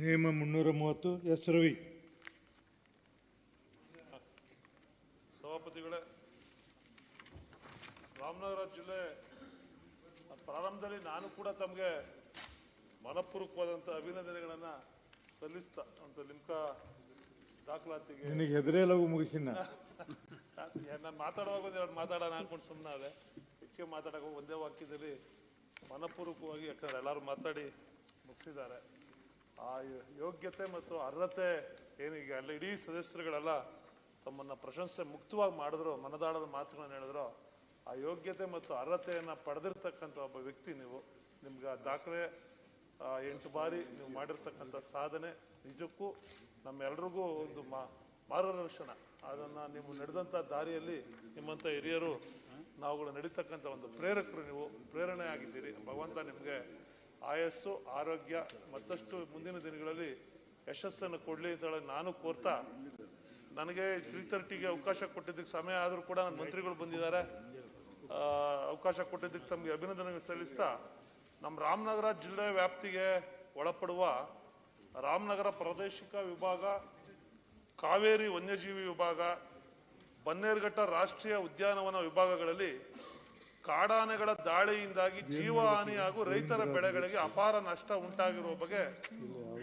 ನಿಯಮ 330 ಎಸ್ ರವಿ. ಸಭಾಪತಿಗಳೇ, ರಾಮನಗರ ಜಿಲ್ಲೆ ಪ್ರಾರಂಭದಲ್ಲಿ ನಾನು ಕೂಡ ತಮಗೆ ಮನಪೂರ್ವಕವಾದಂಥ ಅಭಿನಂದನೆಗಳನ್ನು ಸಲ್ಲಿಸ್ತಾ ಅಂತ ಲಿಮ್ಕಾ ದಾಖಲಾತಿಗೆ ನಿನಗೆ ಹೆದರೇಲವು ಮುಗಿಸಿನ ನಾನು ಮಾತಾಡುವಾಗ ಒಂದೆರಡು ಮಾತಾಡೋಣ ಅನ್ಕೊಂಡು ಸುಮ್ಮನೆ ಅದೇ ಹೆಚ್ಚಿಗೆ ಮಾತಾಡೋಕೆ ಒಂದೇ ವಾಕ್ಯದಲ್ಲಿ ಮನಪೂರ್ವಕವಾಗಿ, ಯಾಕಂದ್ರೆ ಎಲ್ಲರೂ ಮಾತಾಡಿ ಮುಗಿಸಿದ್ದಾರೆ. ಆ ಯೋಗ್ಯತೆ ಮತ್ತು ಅರ್ಹತೆ ಏನೀಗ ಎಲ್ಲ ಇಡೀ ಸದಸ್ಯರುಗಳೆಲ್ಲ ತಮ್ಮನ್ನ ಪ್ರಶಂಸೆ ಮುಕ್ತವಾಗಿ ಮಾಡಿದ್ರು, ಮನದಾಳದ ಮಾತುಗಳನ್ನು ಹೇಳಿದ್ರು. ಆ ಯೋಗ್ಯತೆ ಮತ್ತು ಅರ್ಹತೆಯನ್ನು ಪಡೆದಿರ್ತಕ್ಕಂಥ ಒಬ್ಬ ವ್ಯಕ್ತಿ ನೀವು. ನಿಮ್ಗೆ ಆ ದಾಖಲೆ 8 ಬಾರಿ ನೀವು ಮಾಡಿರ್ತಕ್ಕಂಥ ಸಾಧನೆ ನಿಜಕ್ಕೂ ನಮ್ಮೆಲ್ರಿಗೂ ಒಂದು ಮಾರ್ಗದರ್ಶನ. ಅದನ್ನು ನೀವು ನಡೆದಂಥ ದಾರಿಯಲ್ಲಿ ನಿಮ್ಮಂಥ ಹಿರಿಯರು ನಾವುಗಳು ನಡೀತಕ್ಕಂಥ ಒಂದು ಪ್ರೇರಕರು, ನೀವು ಪ್ರೇರಣೆ ಆಗಿದ್ದೀರಿ. ಭಗವಂತ ನಿಮಗೆ ಆಯಸ್ಸು, ಆರೋಗ್ಯ ಮತ್ತಷ್ಟು ಮುಂದಿನ ದಿನಗಳಲ್ಲಿ ಯಶಸ್ಸನ್ನು ಕೊಡಲಿ ಅಂತ ಹೇಳಿ ನಾನು ಕೋರ್ತಾ, ನನಗೆ 3:30ಗೆ ಅವಕಾಶ ಕೊಟ್ಟಿದ್ದಕ್ಕೆ ಸಮಯ ಆದರೂ ಕೂಡ ನನ್ನ ಮಂತ್ರಿಗಳು ಬಂದಿದ್ದಾರೆ, ಅವಕಾಶ ಕೊಟ್ಟಿದ್ದಕ್ಕೆ ತಮಗೆ ಅಭಿನಂದನೆ ಸಲ್ಲಿಸ್ತಾ, ನಮ್ಮ ರಾಮನಗರ ಜಿಲ್ಲೆ ವ್ಯಾಪ್ತಿಗೆ ಒಳಪಡುವ ರಾಮನಗರ ಪ್ರಾದೇಶಿಕ ವಿಭಾಗ, ಕಾವೇರಿ ವನ್ಯಜೀವಿ ವಿಭಾಗ, ಬನ್ನೇರುಘಟ್ಟ ರಾಷ್ಟ್ರೀಯ ಉದ್ಯಾನವನ ವಿಭಾಗಗಳಲ್ಲಿ ಕಾಡಾನೆಗಳ ದಾಳಿಯಿಂದಾಗಿ ಜೀವಹಾನಿ ಹಾಗೂ ರೈತರ ಬೆಳೆಗಳಿಗೆ ಅಪಾರ ನಷ್ಟ ಉಂಟಾಗಿರುವ ಬಗ್ಗೆ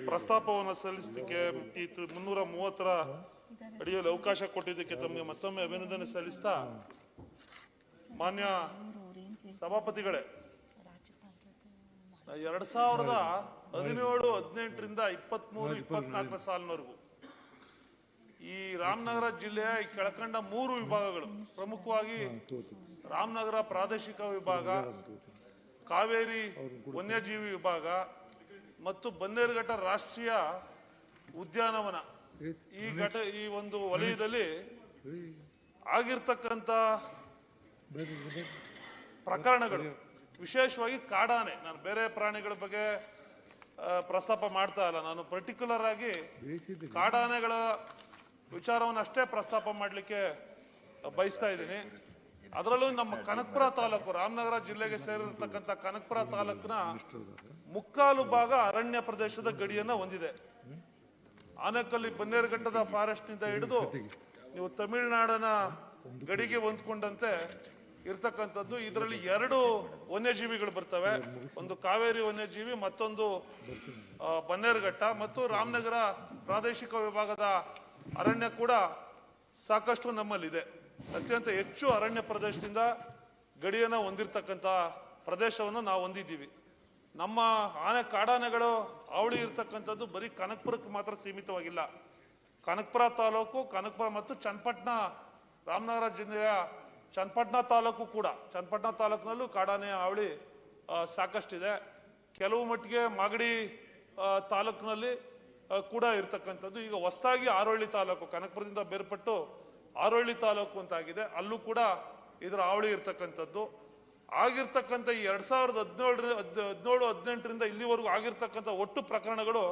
ಪ್ರಸ್ತಾಪವನ್ನು ಸಲ್ಲಿಸಲಿಕ್ಕೆ ಈ 330ರ ಅಡಿಯಲ್ಲಿ ಅವಕಾಶ ಕೊಟ್ಟಿದ್ದಕ್ಕೆ ತಮಗೆ ಮತ್ತೊಮ್ಮೆ ಅಭಿನಂದನೆ ಸಲ್ಲಿಸ್ತಾ, ಮಾನ್ಯ ಸಭಾಪತಿಗಳೇ, 2017-18ರಿಂದ 23-24 ಸಾಲಿನವರೆಗೂ ಈ ರಾಮನಗರ ಜಿಲ್ಲೆಯ ಈ ಕೆಳಕಂಡ 3 ವಿಭಾಗಗಳು, ಪ್ರಮುಖವಾಗಿ ರಾಮನಗರ ಪ್ರಾದೇಶಿಕ ವಿಭಾಗ, ಕಾವೇರಿ ವನ್ಯಜೀವಿ ವಿಭಾಗ ಮತ್ತು ಬನ್ನೇರುಘಟ್ಟ ರಾಷ್ಟ್ರೀಯ ಉದ್ಯಾನವನ, ಈ ಒಂದು ವಲಯದಲ್ಲಿ ಆಗಿರ್ತಕ್ಕಂಥ ಪ್ರಕರಣಗಳು, ವಿಶೇಷವಾಗಿ ಕಾಡಾನೆ, ನಾನು ಬೇರೆ ಪ್ರಾಣಿಗಳ ಬಗ್ಗೆ ಪ್ರಸ್ತಾಪ ಮಾಡ್ತಾ ಇಲ್ಲ, ನಾನು ಪರ್ಟಿಕ್ಯುಲರ್ ಆಗಿ ಕಾಡಾನೆಗಳ ವಿಚಾರವನ್ನು ಅಷ್ಟೇ ಪ್ರಸ್ತಾಪ ಮಾಡಲಿಕ್ಕೆ ಬಯಸ್ತಾ ಇದ್ದೀನಿ. ಅದರಲ್ಲೂ ನಮ್ಮ ಕನಕಪುರ ತಾಲೂಕು, ರಾಮನಗರ ಜಿಲ್ಲೆಗೆ ಸೇರಿರ್ತಕ್ಕಂಥ ಕನಕಪುರ ತಾಲೂಕಿನ ಮುಕ್ಕಾಲು ಭಾಗ ಅರಣ್ಯ ಪ್ರದೇಶದ ಗಡಿಯನ್ನ ಹೊಂದಿದೆ. ಆನೇಕಲ್ಲಿ ಬನ್ನೇರುಘಟ್ಟದ ಫಾರೆಸ್ಟ್ ನಿಂದ ಹಿಡಿದು ನೀವು ತಮಿಳುನಾಡಿನ ಗಡಿಗೆ ಹೊಂದ್ಕೊಂಡಂತೆ ಇರ್ತಕ್ಕಂಥದ್ದು. ಇದರಲ್ಲಿ 2 ವನ್ಯಜೀವಿಗಳು ಬರ್ತವೆ, ಒಂದು ಕಾವೇರಿ ವನ್ಯಜೀವಿ, ಮತ್ತೊಂದು ಬನ್ನೇರುಘಟ್ಟ. ಮತ್ತು ರಾಮನಗರ ಪ್ರಾದೇಶಿಕ ವಿಭಾಗದ ಅರಣ್ಯ ಕೂಡ ಸಾಕಷ್ಟು ನಮ್ಮಲ್ಲಿದೆ. ಅತ್ಯಂತ ಹೆಚ್ಚು ಅರಣ್ಯ ಪ್ರದೇಶದಿಂದ ಗಡಿಯನ್ನು ಹೊಂದಿರತಕ್ಕಂಥ ಪ್ರದೇಶವನ್ನು ನಾವು ಹೊಂದಿದ್ದೀವಿ. ನಮ್ಮ ಕಾಡಾನೆಗಳು ಅವಳಿ ಇರ್ತಕ್ಕಂಥದ್ದು ಬರೀ ಕನಕಪುರಕ್ಕೆ ಮಾತ್ರ ಸೀಮಿತವಾಗಿಲ್ಲ. ಕನಕಪುರ ತಾಲೂಕು, ಕನಕಪುರ ಮತ್ತು ಚನ್ನಪಟ್ಟಣ, ರಾಮನಗರ ಜಿಲ್ಲೆಯ ಚನ್ನಪಟ್ಟಣ ತಾಲೂಕು ಕೂಡ, ಚನ್ನಪಟ್ಟಣ ತಾಲೂಕಿನಲ್ಲೂ ಕಾಡಾನೆಯ ಅವಳಿ ಸಾಕಷ್ಟಿದೆ. ಕೆಲವು ಮಟ್ಟಿಗೆ ಮಾಗಡಿ ತಾಲೂಕಿನಲ್ಲಿ ಕೂಡ ಇರ್ತಕ್ಕಂಥದ್ದು. ಈಗ ಹೊಸದಾಗಿ ಆರೋಳ್ಳಿ ತಾಲೂಕು, ಕನಕಪುರದಿಂದ ಬೇರ್ಪಟ್ಟು ಆರೋಳ್ಳಿ ತಾಲೂಕು ಅಂತಾಗಿದೆ, ಅಲ್ಲೂ ಕೂಡ ಇದರ ಅವಳಿ ಇರ್ತಕ್ಕಂಥದ್ದು. ಆಗಿರ್ತಕ್ಕಂಥ ಈ 2017-18ರಿಂದ ಇಲ್ಲಿವರೆಗೂ ಆಗಿರ್ತಕ್ಕಂಥ ಒಟ್ಟು ಪ್ರಕರಣಗಳು,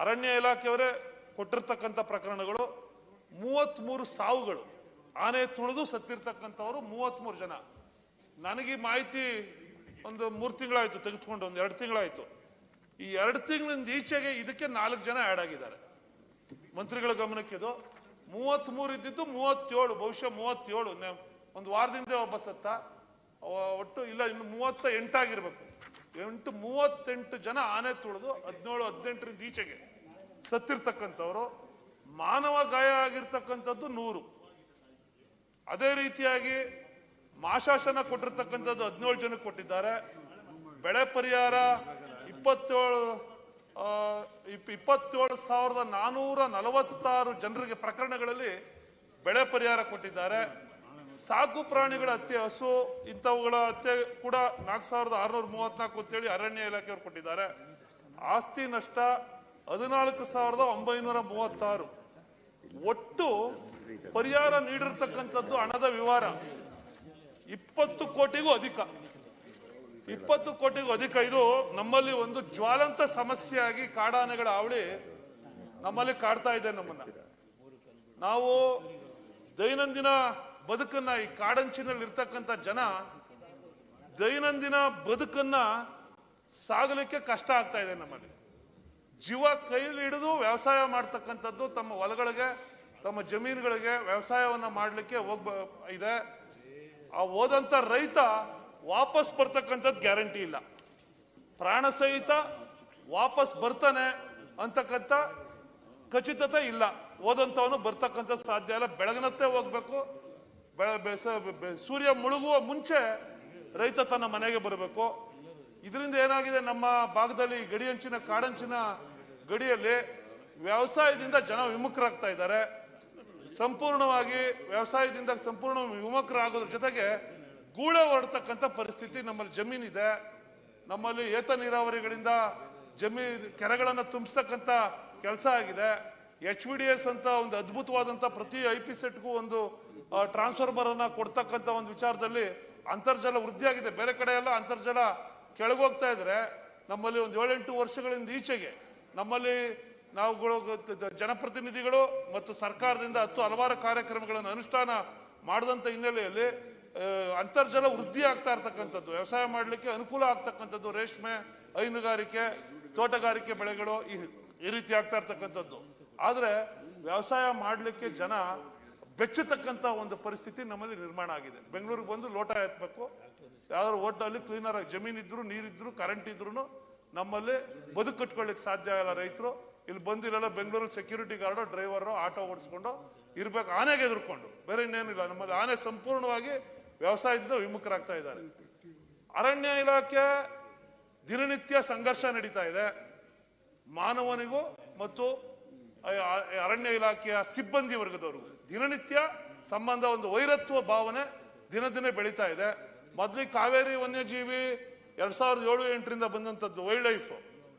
ಅರಣ್ಯ ಇಲಾಖೆಯವರೇ ಕೊಟ್ಟಿರ್ತಕ್ಕಂಥ ಪ್ರಕರಣಗಳು 33 ಸಾವುಗಳು. ಆನೆ ತುಳಿದು ಸತ್ತಿರ್ತಕ್ಕಂಥವ್ರು 33 ಜನ. ನನಗೆ ಮಾಹಿತಿ ಒಂದು 3 ತಿಂಗಳಾಯ್ತು ತೆಗೆದುಕೊಂಡು, ಒಂದು 2 ತಿಂಗಳಾಯ್ತು. ಈ 2 ತಿಂಗಳಿಂದ ಈಚೆಗೆ ಇದಕ್ಕೆ 4 ಜನ ಆ್ಯಡ್ ಆಗಿದ್ದಾರೆ. ಮಂತ್ರಿಗಳ ಗಮನಕ್ಕೆ ಇದು 33 ಇದ್ದಿದ್ದು 37, ಬಹುಶಃ 37. ಒಂದು ವಾರದಿಂದ ಒಬ್ಬ ಸತ್ತ, ಒಟ್ಟು ಇಲ್ಲ ಇನ್ನು 38 ಆಗಿರ್ಬೇಕು. 38 ಜನ ಆನೆ ತುಳಿದು 17-18ರಿಂದ ಈಚೆಗೆ ಸತ್ತಿರ್ತಕ್ಕಂಥವ್ರು. ಮಾನವ ಗಾಯ ಆಗಿರ್ತಕ್ಕಂಥದ್ದು 100. ಅದೇ ರೀತಿಯಾಗಿ ಮಾಶಾಸನ ಕೊಟ್ಟಿರ್ತಕ್ಕಂಥದ್ದು 17 ಜನಕ್ಕೆ ಕೊಟ್ಟಿದ್ದಾರೆ. ಬೆಳೆ ಪರಿಹಾರ 27,446 ಜನರಿಗೆ ಪ್ರಕರಣಗಳಲ್ಲಿ ಬೆಳೆ ಪರಿಹಾರ ಕೊಟ್ಟಿದ್ದಾರೆ. ಸಾಕು ಪ್ರಾಣಿಗಳ ಹತ್ಯೆ, ಹಸು ಇಂಥವುಗಳ ಹತ್ಯೆ ಕೂಡ 4,634 ಅಂತೇಳಿ ಅರಣ್ಯ ಇಲಾಖೆಯವರು ಕೊಟ್ಟಿದ್ದಾರೆ. ಆಸ್ತಿ ನಷ್ಟ 14,936. ಒಟ್ಟು ಪರಿಹಾರ ನೀಡಿರ್ತಕ್ಕಂಥದ್ದು ಹಣದ ವ್ಯವಹಾರ 20 ಕೋಟಿಗೂ ಅಧಿಕ. 20 ಕೋಟಿಗೂ ಅಧಿಕ. ಇದು ನಮ್ಮಲ್ಲಿ ಒಂದು ಜ್ವಾಲಂತ ಸಮಸ್ಯೆಯಾಗಿ ಕಾಡಾನೆಗಳ ಅವಳಿ ನಮ್ಮಲ್ಲಿ ಕಾಡ್ತಾ ಇದೆ. ನಮ್ಮನ್ನ ನಾವು ದೈನಂದಿನ ಬದುಕನ್ನ, ಈ ಕಾಡಂಚಿನಲ್ಲಿ ಇರ್ತಕ್ಕಂಥ ಜನ ದೈನಂದಿನ ಬದುಕನ್ನ ಸಾಗಲಿಕ್ಕೆ ಕಷ್ಟ ಆಗ್ತಾ ಇದೆ ನಮ್ಮಲ್ಲಿ. ಜೀವ ಕೈಲಿ ಹಿಡಿದು ವ್ಯವಸಾಯ ಮಾಡ್ತಕ್ಕಂಥದ್ದು, ತಮ್ಮ ಹೊಲಗಳಿಗೆ ತಮ್ಮ ಜಮೀನುಗಳಿಗೆ ವ್ಯವಸಾಯವನ್ನ ಮಾಡಲಿಕ್ಕೆ ಇದೆ. ಆ ಹೋದಂತ ರೈತ ವಾಪಸ್ ಬರ್ತಕ್ಕಂಥದ್ದು ಗ್ಯಾರಂಟಿ ಇಲ್ಲ. ಪ್ರಾಣ ಸಹಿತ ವಾಪಸ್ ಬರ್ತಾನೆ ಅಂತಕ್ಕಂಥ ಖಚಿತತೆ ಇಲ್ಲ. ಹೋದಂಥವನು ಬರ್ತಕ್ಕಂಥ ಸಾಧ್ಯ ಇಲ್ಲ. ಬೆಳಗಿನತ್ತೆ ಹೋಗ್ಬೇಕು. ಸೂರ್ಯ ಮುಳುಗುವ ಮುಂಚೆ ರೈತ ತನ್ನ ಮನೆಗೆ ಬರಬೇಕು. ಇದರಿಂದ ಏನಾಗಿದೆ, ನಮ್ಮ ಭಾಗದಲ್ಲಿ ಗಡಿಯಂಚಿನ ಕಾಡಂಚಿನ ಗಡಿಯಲ್ಲಿ ವ್ಯವಸಾಯದಿಂದ ಜನ ವಿಮುಖರಾಗ್ತಾ ಇದ್ದಾರೆ. ಸಂಪೂರ್ಣವಾಗಿ ವ್ಯವಸಾಯದಿಂದ ಸಂಪೂರ್ಣ ವಿಮುಖರಾಗೋದ್ರ ಜೊತೆಗೆ ಗೂಳೆ ಹೊರಡ್ತಕ್ಕಂಥ ಪರಿಸ್ಥಿತಿ ನಮ್ಮಲ್ಲಿ ಜಮೀನಿದೆ. ನಮ್ಮಲ್ಲಿ ಏತ ನೀರಾವರಿಗಳಿಂದ ಕೆರೆಗಳನ್ನು ತುಂಬಿಸ್ತಕ್ಕಂಥ ಕೆಲಸ ಆಗಿದೆ. HVDS ಅಂತ ಒಂದು ಅದ್ಭುತವಾದಂಥ ಪ್ರತಿ IPSETಗೂ ಒಂದು ಟ್ರಾನ್ಸ್ಫಾರ್ಮರ್ ಅನ್ನ ಕೊಡ್ತಕ್ಕಂಥ ಒಂದು ವಿಚಾರದಲ್ಲಿ ಅಂತರ್ಜಲ ವೃದ್ಧಿಯಾಗಿದೆ. ಬೇರೆ ಕಡೆ ಎಲ್ಲ ಅಂತರ್ಜಲ ಕೆಳಗೋಗ್ತಾ ಇದ್ರೆ, ನಮ್ಮಲ್ಲಿ ಒಂದು 7-8 ವರ್ಷಗಳಿಂದ ಈಚೆಗೆ ನಮ್ಮಲ್ಲಿ ನಾವುಗಳು ಜನಪ್ರತಿನಿಧಿಗಳು ಮತ್ತು ಸರ್ಕಾರದಿಂದ ಹಲವಾರು ಕಾರ್ಯಕ್ರಮಗಳನ್ನು ಅನುಷ್ಠಾನ ಮಾಡಿದಂಥ ಹಿನ್ನೆಲೆಯಲ್ಲಿ ಅಂತರ್ಜಲ ವೃದ್ಧಿ ಆಗ್ತಾ ಇರ್ತಕ್ಕಂಥದ್ದು, ವ್ಯವಸಾಯ ಮಾಡಲಿಕ್ಕೆ ಅನುಕೂಲ ಆಗ್ತಕ್ಕಂಥದ್ದು, ರೇಷ್ಮೆ, ಹೈನುಗಾರಿಕೆ, ತೋಟಗಾರಿಕೆ ಬೆಳೆಗಳು ಈ ರೀತಿ ಆಗ್ತಾ ಇರ್ತಕ್ಕಂಥದ್ದು. ಆದ್ರೆ ವ್ಯವಸಾಯ ಮಾಡಲಿಕ್ಕೆ ಜನ ಬೆಚ್ಚತಕ್ಕಂಥ ಒಂದು ಪರಿಸ್ಥಿತಿ ನಮ್ಮಲ್ಲಿ ನಿರ್ಮಾಣ ಆಗಿದೆ. ಬೆಂಗಳೂರಿಗೆ ಬಂದು ಲೋಟ ಎತ್ತಬೇಕು, ಯಾವ್ದಾದ್ರು ಹೋಟೆಲ್ ಕ್ಲೀನರ್ ಆಗಿ ಜಮೀನಿದ್ರು, ನೀರಿದ್ರು, ಕರೆಂಟ್ ಇದ್ರು ನಮ್ಮಲ್ಲಿ ಬದುಕು ಕಟ್ಕೊಳ್ಳಿಕ್ಕೆ ಸಾಧ್ಯ ಇಲ್ಲ. ರೈತರು ಇಲ್ಲಿ ಬಂದಿರಲ್ಲ, Bengaluru security guard, driver, auto ಓಡಿಸ್ಕೊಂಡು ಇರ್ಬೇಕು, ಆನೆಗೆ ಎದುರ್ಕೊಂಡು, ಬೇರೆ ಇನ್ನೇನಿಲ್ಲ. ನಮ್ಮಲ್ಲಿ ಆನೆ ಸಂಪೂರ್ಣವಾಗಿ ವ್ಯವಸಾಯದಿಂದ ವಿಮುಖರಾಗ್ತಾ ಇದ್ದಾರೆ. ಅರಣ್ಯ ಇಲಾಖೆ ದಿನನಿತ್ಯ ಸಂಘರ್ಷ ನಡೀತಾ ಇದೆ. ಮಾನವನಿಗೂ ಮತ್ತು ಅರಣ್ಯ ಇಲಾಖೆಯ ಸಿಬ್ಬಂದಿ ವರ್ಗದವರಿಗೂ ದಿನನಿತ್ಯ ಸಂಬಂಧ, ಒಂದು ವೈರತ್ವ ಭಾವನೆ ದಿನ ದಿನ ಬೆಳೀತಾ ಇದೆ. ಮೊದಲಿಗೆ ಕಾವೇರಿ ವನ್ಯಜೀವಿ 2007-8ರಿಂದ ಬಂದಂಥದ್ದು ವೈಲ್ಡ್ ಲೈಫ್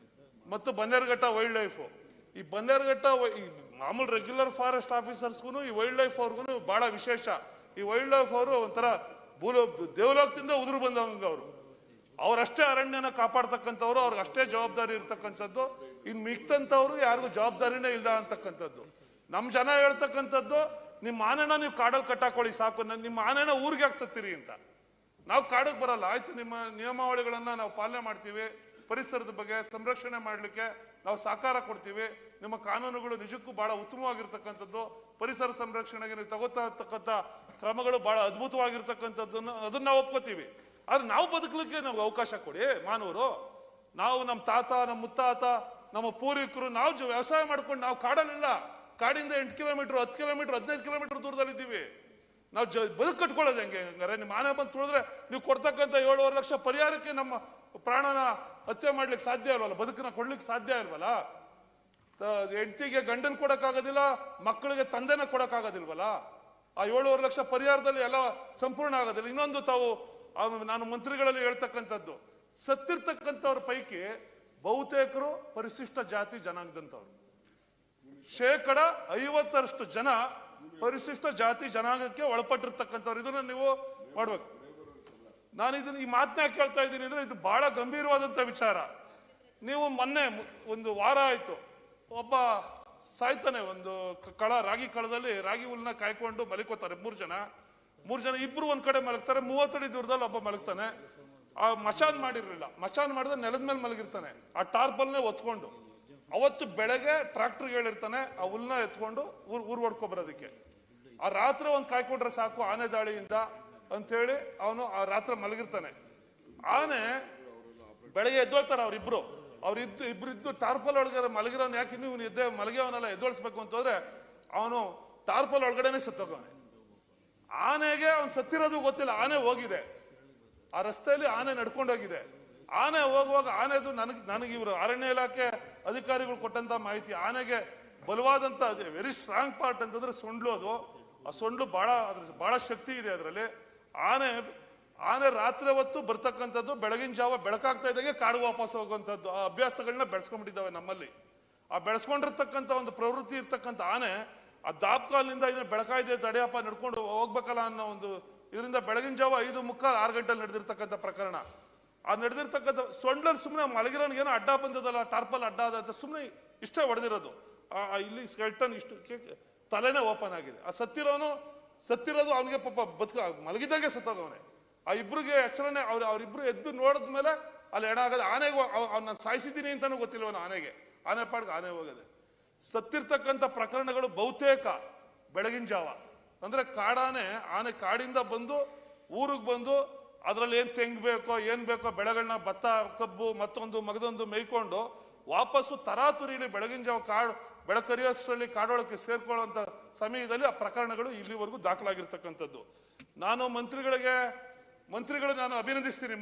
ಮತ್ತು ಬನ್ನೇರುಘಟ್ಟ ವೈಲ್ಡ್ ಲೈಫ್. ಈ ಬನ್ನೇರುಘಟ್ಟ ಈ ಮಾಮೂಲು ರೆಗ್ಯುಲರ್ ಫಾರೆಸ್ಟ್ ಆಫೀಸರ್ಸ್ಗೂ ಈ ವೈಲ್ಡ್ ಲೈಫ್ ಅವ್ರಿಗೂ ಬಹಳ ವಿಶೇಷ. ಈ ವೈಲ್ಡ್ ಲೈಫ್ ಅವರು ಒಂಥರ ದೇವಲೋಕದಿಂದ ಉದುರು ಬಂದವಂಗ ಅವರು. ಅವರಷ್ಟೇ ಅರಣ್ಯನ ಕಾಪಾಡ್ತಕ್ಕಂಥವ್ರು, ಅವ್ರಿಗೆ ಅಷ್ಟೇ ಜವಾಬ್ದಾರಿ ಇರ್ತಕ್ಕಂಥದ್ದು. ಇನ್ನು ಮಿಕ್ತಂಥವ್ರು ಯಾರಿಗೂ ಜವಾಬ್ದಾರಿನೇ ಇಲ್ಲ ಅಂತಕ್ಕಂಥದ್ದು. ನಮ್ಮ ಜನ ಹೇಳ್ತಕ್ಕಂಥದ್ದು, ನಿಮ್ಮ ಆನೆನ ನೀವು ಕಾಡಲ್ಲಿ ಕಟ್ಟಾಕೊಳ್ಳಿ ಸಾಕು, ನಿಮ್ಮ ಆನೆನ ಊರಿಗೆ ಹಾಕ್ತತ್ತೀರಿ ಅಂತ. ನಾವು ಕಾಡಕ್ಕೆ ಬರಲ್ಲ, ಆಯ್ತು ನಿಮ್ಮ ನಿಯಮಾವಳಿಗಳನ್ನ ನಾವು ಪಾಲನೆ ಮಾಡ್ತೀವಿ, ಪರಿಸರದ ಬಗ್ಗೆ ಸಂರಕ್ಷಣೆ ಮಾಡಲಿಕ್ಕೆ ನಾವು ಸಹಕಾರ ಕೊಡ್ತೀವಿ, ನಿಮ್ಮ ಕಾನೂನುಗಳು ನಿಜಕ್ಕೂ ಬಹಳ ಉತ್ತಮವಾಗಿರ್ತಕ್ಕಂಥದ್ದು, ಪರಿಸರ ಸಂರಕ್ಷಣೆಗೆ ನೀವು ತಗೋತಾ ಇರ್ತಕ್ಕಂಥ ಕ್ರಮಗಳು ಬಹಳ ಅದ್ಭುತವಾಗಿರ್ತಕ್ಕಂಥದ್ದನ್ನು ಅದನ್ನ ನಾವು ಒಪ್ಕೋತೀವಿ. ಆದ್ರೆ ನಾವು ಬದುಕಲಿಕ್ಕೆ ನಾವು ಅವಕಾಶ ಕೊಡಿ ಮಾನವರು. ನಾವು ನಮ್ಮ ತಾತ, ನಮ್ಮ ಮುತ್ತಾತ, ನಮ್ಮ ಪೂರ್ವಿಕರು ನಾವು ವ್ಯವಸಾಯ ಮಾಡ್ಕೊಂಡು ನಾವು ಕಾಡಲ್ಲಿಲ್ಲ, ಕಾಡಿಂದ 8 ಕಿಲೋಮೀಟರ್, 10 ಕಿಲೋಮೀಟರ್, 15 ಕಿಲೋಮೀಟರ್ ದೂರದಲ್ಲಿದ್ದೀವಿ. ನಾವು ಬದುಕು ಕಟ್ಕೊಳ್ಳೋದು ಹೆಂಗೆ? ಹಂಗಾರೆ ನಿಮ್ಮ ಆನೆ ಬಂದು ತುಳಿದ್ರೆ ನೀವು ಕೊಡ್ತಕ್ಕಂಥ 7.5 ಲಕ್ಷ ಪರಿಹಾರಕ್ಕೆ ನಮ್ಮ ಪ್ರಾಣನ ಹತ್ಯೆ ಮಾಡ್ಲಿಕ್ಕೆ ಸಾಧ್ಯ ಇಲ್ವಲ್ಲ, ಬದುಕನ್ನ ಕೊಡ್ಲಿಕ್ಕೆ ಸಾಧ್ಯ ಇಲ್ವಲ್ಲ. ಹೆಂಡತಿಗೆ ಗಂಡನ್ ಕೊಡಕ್ಕಾಗೋದಿಲ್ಲ, ಮಕ್ಕಳಿಗೆ ತಂದೆನ ಕೊಡಕ್ಕಾಗೋದಿಲ್ವಲ್ಲ. ಆ 7.5 ಲಕ್ಷ ಪರಿಹಾರದಲ್ಲಿ ಎಲ್ಲ ಸಂಪೂರ್ಣ ಆಗೋದಿಲ್ಲ. ಇನ್ನೊಂದು ತಾವು ನಾನು ಮಂತ್ರಿಗಳಲ್ಲಿ ಹೇಳ್ತಕ್ಕಂಥದ್ದು, ಸತ್ತಿರ್ತಕ್ಕಂಥವ್ರ ಪೈಕಿ ಬಹುತೇಕರು ಪರಿಶಿಷ್ಟ ಜಾತಿ ಜನಾಂಗದಂತವ್ರು. 50% ಜನ ಪರಿಶಿಷ್ಟ ಜಾತಿ ಜನಾಂಗಕ್ಕೆ ಒಳಪಟ್ಟಿರ್ತಕ್ಕಂಥವ್ರು. ಇದನ್ನ ನೀವು ಮಾಡ್ಬೇಕು. ನಾನು ಈ ಮಾತನ್ನ ಕೇಳ್ತಾ ಇದ್ದೀನಿ ಅಂದ್ರೆ ಇದು ಬಹಳ ಗಂಭೀರವಾದಂತ ವಿಚಾರ. ನೀವು ಮೊನ್ನೆ ಒಂದು ವಾರ ಆಯ್ತು, ಒಬ್ಬ ಸಾಯ್ತಾನೆ, ಒಂದು ರಾಗಿ ಕಳದಲ್ಲಿ ರಾಗಿ ಹುಲ್ಲನ್ನ ಕಾಯ್ಕೊಂಡು ಮಲಿಕೋತಾರೆ 3 ಜನ, ಇಬ್ರು ಒಂದ್ ಕಡೆ ಮಲಗ್ತಾರೆ, 30 ಅಡಿ ದೂರದಲ್ಲಿ ಒಬ್ಬ ಮಲಗ್ತಾನೆ. ಆ ಮಚಾನ್ ಮಾಡಿರ್ಲಿಲ್ಲ, ಮಚಾನ್ ಮಾಡಿದ್ರೆ ನೆಲದ ಮೇಲೆ ಮಲಗಿರ್ತಾನೆ, ಆ ಟಾರ್ಪಲ್ನೇ ಒತ್ಕೊಂಡು. ಅವತ್ತು ಬೆಳಗ್ಗೆ ಟ್ರಾಕ್ಟರ್ಗೆ ಹೇಳಿರ್ತಾನೆ ಆ ಹುಲ್ನ ಎತ್ಕೊಂಡು ಊರ್ ಹೊಡ್ಕೊಬರೋದಕ್ಕೆ. ಆ ರಾತ್ರಿ ಒಂದ್ ಕಾಯ್ಕೊಂಡ್ರೆ ಸಾಕು ಆನೆ ದಾಳಿಯಿಂದ ಅಂತ ಹೇಳಿ ಅವನು ಆ ರಾತ್ರಿ ಮಲಗಿರ್ತಾನೆ. ಆನೆ ಬೆಳಗ್ಗೆ ಎದ್ದೋಳ್ತಾರೆ ಇಬ್ರು ಇದ್ದು ಟಾರ್ಪಲ್ ಒಳಗಡೆ ಮಲಗಿರೋನ್, ಯಾಕೆ ನೀವು ಎದ್ದೆ ಮಲಗಿಯವನೆಲ್ಲ ಎದ್ದೋಳಿಸ್ಬೇಕು ಅಂತ ಹೋದ್ರೆ ಅವನು ಟಾರ್ಪಲ್ ಒಳಗಡೆನೆ ಸತ್ತೋಗವನೆ. ಆನೆಗೆ ಅವ್ನು ಸತ್ತಿರೋದು ಗೊತ್ತಿಲ್ಲ, ಆನೆ ಹೋಗಿದೆ, ಆ ರಸ್ತೆಯಲ್ಲಿ ಆನೆ ನಡ್ಕೊಂಡೋಗಿದೆ. ಆನೆ ಹೋಗುವಾಗ ಆನೆದು ನನಗೆ ಇವರು ಅರಣ್ಯ ಇಲಾಖೆ ಅಧಿಕಾರಿಗಳು ಕೊಟ್ಟಂತ ಮಾಹಿತಿ, ಆನೆಗೆ ಬಲವಾದಂತ ವೆರಿ ಸ್ಟ್ರಾಂಗ್ ಪಾರ್ಟ್ ಅಂತಂದ್ರೆ ಸೊಂಡ್ಲು. ಅದು ಆ ಸೊಂಡ್ಲು ಬಹಳ ಶಕ್ತಿ ಇದೆ ಅದರಲ್ಲಿ. ಆನೆ ರಾತ್ರಿ ಹೊತ್ತು ಬರ್ತಕ್ಕಂಥದ್ದು, ಬೆಳಗಿನ ಜಾವ ಬೆಳಕಾಗ್ತಾ ಇದ್ದಂಗೆ ಕಾಡು ವಾಪಸ್ ಹೋಗುವಂಥದ್ದು ಆ ಅಭ್ಯಾಸಗಳನ್ನ ಬೆಳೆಸ್ಕೊಂಡ್ಬಿಟ್ಟಿದ್ದಾವೆ ನಮ್ಮಲ್ಲಿ. ಆ ಬೆಳೆಸ್ಕೊಂಡಿರ್ತಕ್ಕಂಥ ಒಂದು ಪ್ರವೃತ್ತಿ ಇರ್ತಕ್ಕಂಥ ಆನೆ ಆ ದಾಪ್ಕಾಲಿಂದ ಇನ್ನು ಬೆಳಕಾಯ್ದೆ ತಡೆಯಪ್ಪ ನಡ್ಕೊಂಡು ಹೋಗ್ಬೇಕಲ್ಲ ಅನ್ನೋ ಒಂದು ಇದರಿಂದ ಬೆಳಗಿನ ಜಾವ 5:45-6 ಗಂಟೆಲಿ ನಡೆದಿರ್ತಕ್ಕಂಥ ಪ್ರಕರಣ. ಆ ನಡೆದಿರ್ತಕ್ಕಂಥ ಸೊಂಡ್ಲಲ್ಲಿ ಸುಮ್ಮನೆ ಮಲಗಿರೋನ್ಗೆ ಏನೋ ಅಡ್ಡ ಬಂದದಲ್ಲ, ಟಾರ್ಪಲ್ ಅಡ್ಡ ಆದ ಸುಮ್ಮನೆ ಇಷ್ಟೇ ಹೊಡೆದಿರೋದು. ಇಲ್ಲಿ ಸ್ಕೆಲ್ಟನ್ ಇಷ್ಟು ತಲೆನೇ ಓಪನ್ ಆಗಿದೆ. ಆ ಸತ್ತಿರೋದು ಅವನಿಗೆ ಪಾಪ ಮಲಗಿದಾಗೆ ಸತ್ತೋಗವನೆ. ಆ ಇಬ್ರಿಗೆ ಎಚ್ಚರಣೆ ಅವ್ರಿಬ್ರು ಎದ್ದು ನೋಡಿದ್ಮೇಲೆ ಅಲ್ಲಿ ಎಣ ಆಗೋದು. ಆನೆಗೆ ಅವ್ನ ಸಾಯಿಸಿದ್ದೀನಿ ಅಂತಾನು ಗೊತ್ತಿಲ್ವನ ಆನೆಗೆ. ಆನೆ ಪಾಡ್ಗೆ ಆನೆ ಹೋಗದೆ. ಸತ್ತಿರ್ತಕ್ಕಂಥ ಪ್ರಕರಣಗಳು ಬಹುತೇಕ ಬೆಳಗಿನ ಜಾವ, ಅಂದ್ರೆ ಕಾಡಾನೆ, ಆನೆ ಕಾಡಿಂದ ಬಂದು ಊರಿಗೆ ಬಂದು ಅದ್ರಲ್ಲಿ ಏನ್ ತೆಂಗ್ ಬೇಕೋ ಏನ್ ಬೇಕೋ ಬೆಳೆಗಳನ್ನ, ಭತ್ತ, ಕಬ್ಬು, ಮತ್ತೊಂದು ಮಗದೊಂದು ಮೇಯ್ಕೊಂಡು ವಾಪಸ್ಸು ತರಾತುರಿಲಿ ಬೆಳಗಿನ ಜಾವ ಬೆಳಕರಿಯೋಷ್ಟರಲ್ಲಿ ಕಾಡೊಳಕ್ಕೆ ಸೇರ್ಕೊಳ್ಳುವಂತ ಸಮಯದಲ್ಲಿ ಆ ಪ್ರಕರಣಗಳು ಇಲ್ಲಿವರೆಗೂ ದಾಖಲಾಗಿರ್ತಕ್ಕಂಥದ್ದು. ನಾನು ಮಂತ್ರಿಗಳು ನಾನು ಅಭಿನಂದಿಸ್ತೀನಿ